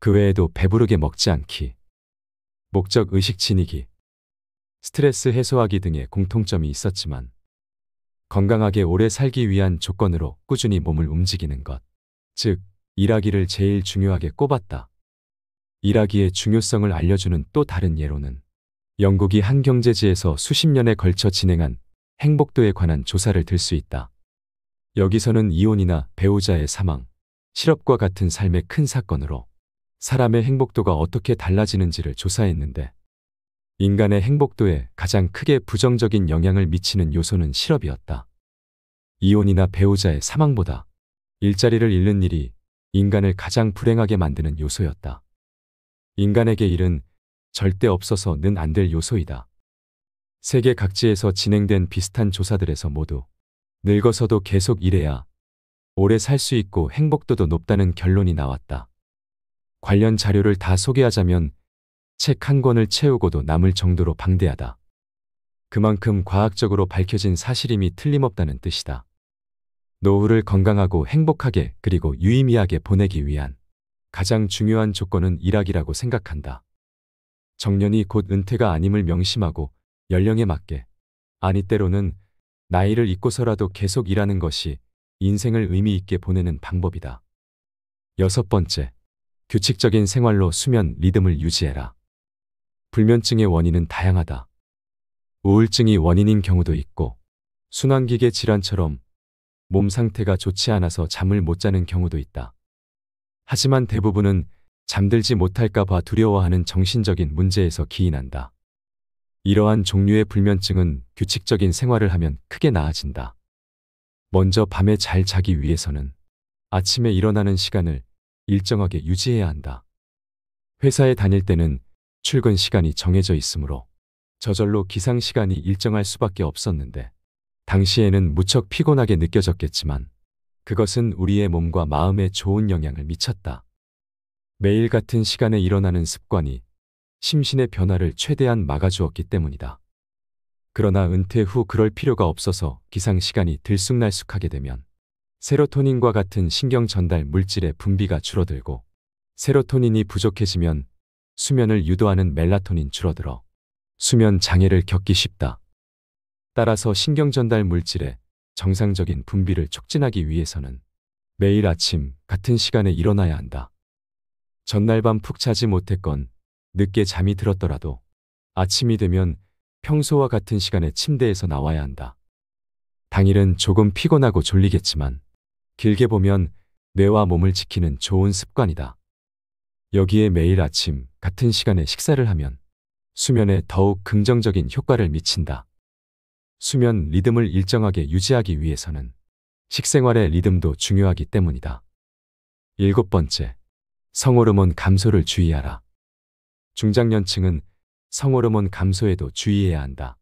그 외에도 배부르게 먹지 않기, 목적 의식 지니기, 스트레스 해소하기 등의 공통점이 있었지만 건강하게 오래 살기 위한 조건으로 꾸준히 몸을 움직이는 것, 즉 일하기를 제일 중요하게 꼽았다. 일하기의 중요성을 알려주는 또 다른 예로는 영국이 한 경제지에서 수십 년에 걸쳐 진행한 행복도에 관한 조사를 들 수 있다. 여기서는 이혼이나 배우자의 사망, 실업과 같은 삶의 큰 사건으로 사람의 행복도가 어떻게 달라지는지를 조사했는데 인간의 행복도에 가장 크게 부정적인 영향을 미치는 요소는 실업이었다. 이혼이나 배우자의 사망보다 일자리를 잃는 일이 인간을 가장 불행하게 만드는 요소였다. 인간에게 일은 절대 없어서는 안 될 요소이다. 세계 각지에서 진행된 비슷한 조사들에서 모두 늙어서도 계속 일해야 오래 살 수 있고 행복도도 높다는 결론이 나왔다. 관련 자료를 다 소개하자면 책 한 권을 채우고도 남을 정도로 방대하다. 그만큼 과학적으로 밝혀진 사실임이 틀림없다는 뜻이다. 노후를 건강하고 행복하게 그리고 유의미하게 보내기 위한 가장 중요한 조건은 일하기라고 생각한다. 정년이 곧 은퇴가 아님을 명심하고 연령에 맞게, 아니 때로는 나이를 잊고서라도 계속 일하는 것이 인생을 의미 있게 보내는 방법이다. 6번째, 규칙적인 생활로 수면 리듬을 유지해라. 불면증의 원인은 다양하다. 우울증이 원인인 경우도 있고 순환기계 질환처럼 몸 상태가 좋지 않아서 잠을 못 자는 경우도 있다. 하지만 대부분은 잠들지 못할까 봐 두려워하는 정신적인 문제에서 기인한다. 이러한 종류의 불면증은 규칙적인 생활을 하면 크게 나아진다. 먼저 밤에 잘 자기 위해서는 아침에 일어나는 시간을 일정하게 유지해야 한다. 회사에 다닐 때는 출근 시간이 정해져 있으므로 저절로 기상 시간이 일정할 수밖에 없었는데 당시에는 무척 피곤하게 느껴졌겠지만 그것은 우리의 몸과 마음에 좋은 영향을 미쳤다. 매일 같은 시간에 일어나는 습관이 심신의 변화를 최대한 막아주었기 때문이다. 그러나 은퇴 후 그럴 필요가 없어서 기상 시간이 들쑥날쑥하게 되면 세로토닌과 같은 신경 전달 물질의 분비가 줄어들고 세로토닌이 부족해지면 수면을 유도하는 멜라토닌 줄어들어 수면 장애를 겪기 쉽다. 따라서 신경 전달 물질의 정상적인 분비를 촉진하기 위해서는 매일 아침 같은 시간에 일어나야 한다. 전날 밤 푹 자지 못했건 늦게 잠이 들었더라도 아침이 되면 평소와 같은 시간에 침대에서 나와야 한다. 당일은 조금 피곤하고 졸리겠지만 길게 보면 뇌와 몸을 지키는 좋은 습관이다. 여기에 매일 아침 같은 시간에 식사를 하면 수면에 더욱 긍정적인 효과를 미친다. 수면 리듬을 일정하게 유지하기 위해서는 식생활의 리듬도 중요하기 때문이다. 7번째, 성호르몬 감소를 주의하라. 중장년층은 성호르몬 감소에도 주의해야 한다.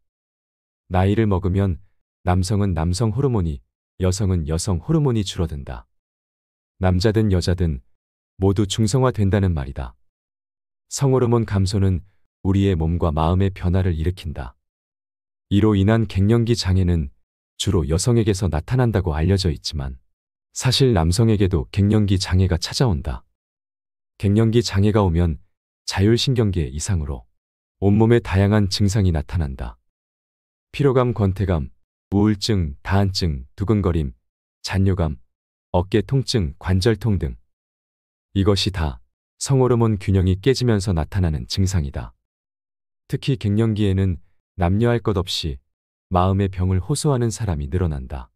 나이를 먹으면 남성은 남성 호르몬이, 여성은 여성 호르몬이 줄어든다. 남자든 여자든 모두 중성화된다는 말이다. 성호르몬 감소는 우리의 몸과 마음의 변화를 일으킨다. 이로 인한 갱년기 장애는 주로 여성에게서 나타난다고 알려져 있지만 사실 남성에게도 갱년기 장애가 찾아온다. 갱년기 장애가 오면 자율신경계 이상으로 온몸에 다양한 증상이 나타난다. 피로감, 권태감, 우울증, 다한증, 두근거림, 잔뇨감, 어깨 통증, 관절통 등 이것이 다 성호르몬 균형이 깨지면서 나타나는 증상이다. 특히 갱년기에는 남녀할 것 없이 마음의 병을 호소하는 사람이 늘어난다.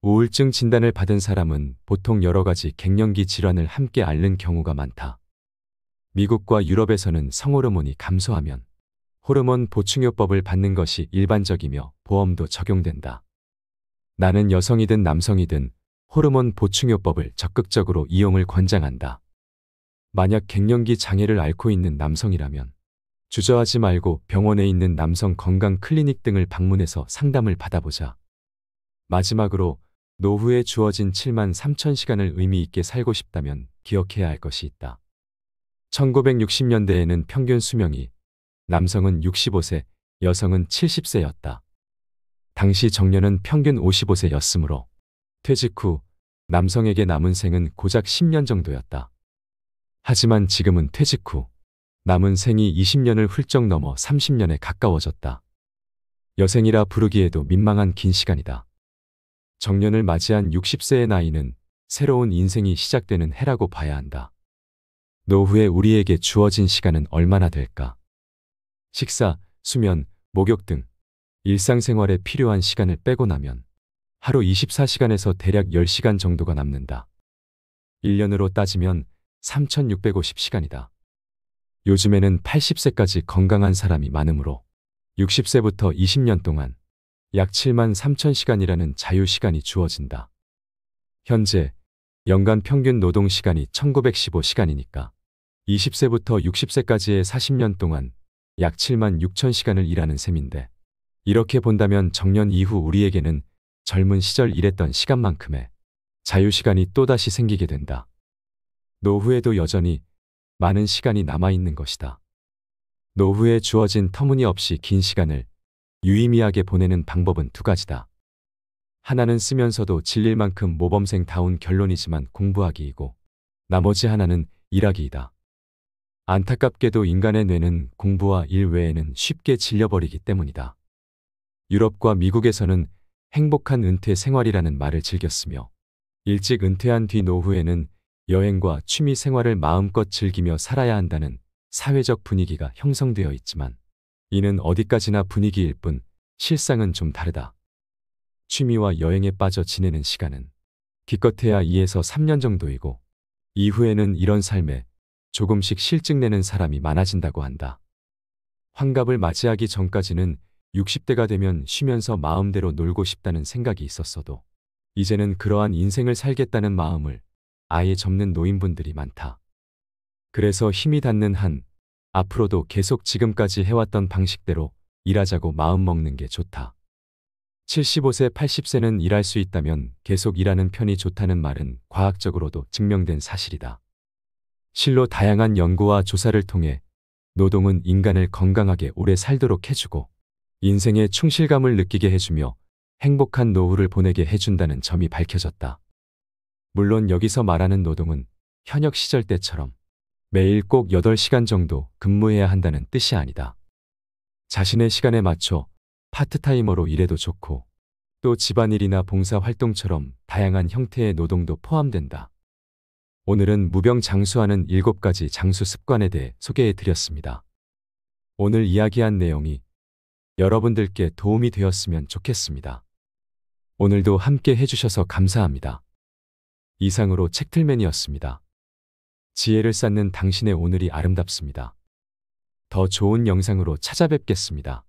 우울증 진단을 받은 사람은 보통 여러 가지 갱년기 질환을 함께 앓는 경우가 많다. 미국과 유럽에서는 성호르몬이 감소하면 호르몬 보충요법을 받는 것이 일반적이며 보험도 적용된다. 나는 여성이든 남성이든 호르몬 보충요법을 적극적으로 이용을 권장한다. 만약 갱년기 장애를 앓고 있는 남성이라면 주저하지 말고 병원에 있는 남성 건강 클리닉 등을 방문해서 상담을 받아보자. 마지막으로 노후에 주어진 7만 3천 시간을 의미 있게 살고 싶다면 기억해야 할 것이 있다. 1960년대에는 평균 수명이 남성은 65세, 여성은 70세였다. 당시 정년은 평균 55세였으므로 퇴직 후 남성에게 남은 생은 고작 10년 정도였다. 하지만 지금은 퇴직 후 남은 생이 20년을 훌쩍 넘어 30년에 가까워졌다. 여생이라 부르기에도 민망한 긴 시간이다. 정년을 맞이한 60세의 나이는 새로운 인생이 시작되는 해라고 봐야 한다. 노후에 우리에게 주어진 시간은 얼마나 될까? 식사, 수면, 목욕 등 일상생활에 필요한 시간을 빼고 나면 하루 24시간에서 대략 10시간 정도가 남는다. 1년으로 따지면 3,650시간이다. 요즘에는 80세까지 건강한 사람이 많으므로 60세부터 20년 동안 약 7만 3천 시간이라는 자유시간이 주어진다. 현재 연간 평균 노동시간이 1915시간이니까 20세부터 60세까지의 40년 동안 약 7만 6천 시간을 일하는 셈인데, 이렇게 본다면 정년 이후 우리에게는 젊은 시절 일했던 시간만큼의 자유시간이 또다시 생기게 된다. 노후에도 여전히 많은 시간이 남아있는 것이다. 노후에 주어진 터무니없이 긴 시간을 유의미하게 보내는 방법은 두 가지다. 하나는 쓰면서도 질릴 만큼 모범생다운 결론이지만 공부하기이고, 나머지 하나는 일하기이다. 안타깝게도 인간의 뇌는 공부와 일 외에는 쉽게 질려버리기 때문이다. 유럽과 미국에서는 행복한 은퇴 생활이라는 말을 즐겼으며, 일찍 은퇴한 뒤 노후에는 여행과 취미 생활을 마음껏 즐기며 살아야 한다는 사회적 분위기가 형성되어 있지만, 이는 어디까지나 분위기일 뿐 실상은 좀 다르다. 취미와 여행에 빠져 지내는 시간은 기껏해야 2에서 3년 정도이고, 이후에는 이런 삶에 조금씩 실증내는 사람이 많아진다고 한다. 환갑을 맞이하기 전까지는 60대가 되면 쉬면서 마음대로 놀고 싶다는 생각이 있었어도, 이제는 그러한 인생을 살겠다는 마음을 아예 접는 노인분들이 많다. 그래서 힘이 닿는 한 앞으로도 계속 지금까지 해왔던 방식대로 일하자고 마음먹는 게 좋다. 75세, 80세는 일할 수 있다면 계속 일하는 편이 좋다는 말은 과학적으로도 증명된 사실이다. 실로 다양한 연구와 조사를 통해 노동은 인간을 건강하게 오래 살도록 해주고 인생의 충실감을 느끼게 해주며 행복한 노후를 보내게 해준다는 점이 밝혀졌다. 물론 여기서 말하는 노동은 현역 시절 때처럼 매일 꼭 8시간 정도 근무해야 한다는 뜻이 아니다. 자신의 시간에 맞춰 파트타이머로 일해도 좋고, 또 집안일이나 봉사활동처럼 다양한 형태의 노동도 포함된다. 오늘은 무병장수하는 7가지 장수 습관에 대해 소개해 드렸습니다. 오늘 이야기한 내용이 여러분들께 도움이 되었으면 좋겠습니다. 오늘도 함께 해주셔서 감사합니다. 이상으로 책틀맨이었습니다. 지혜를 쌓는 당신의 오늘이 아름답습니다. 더 좋은 영상으로 찾아뵙겠습니다.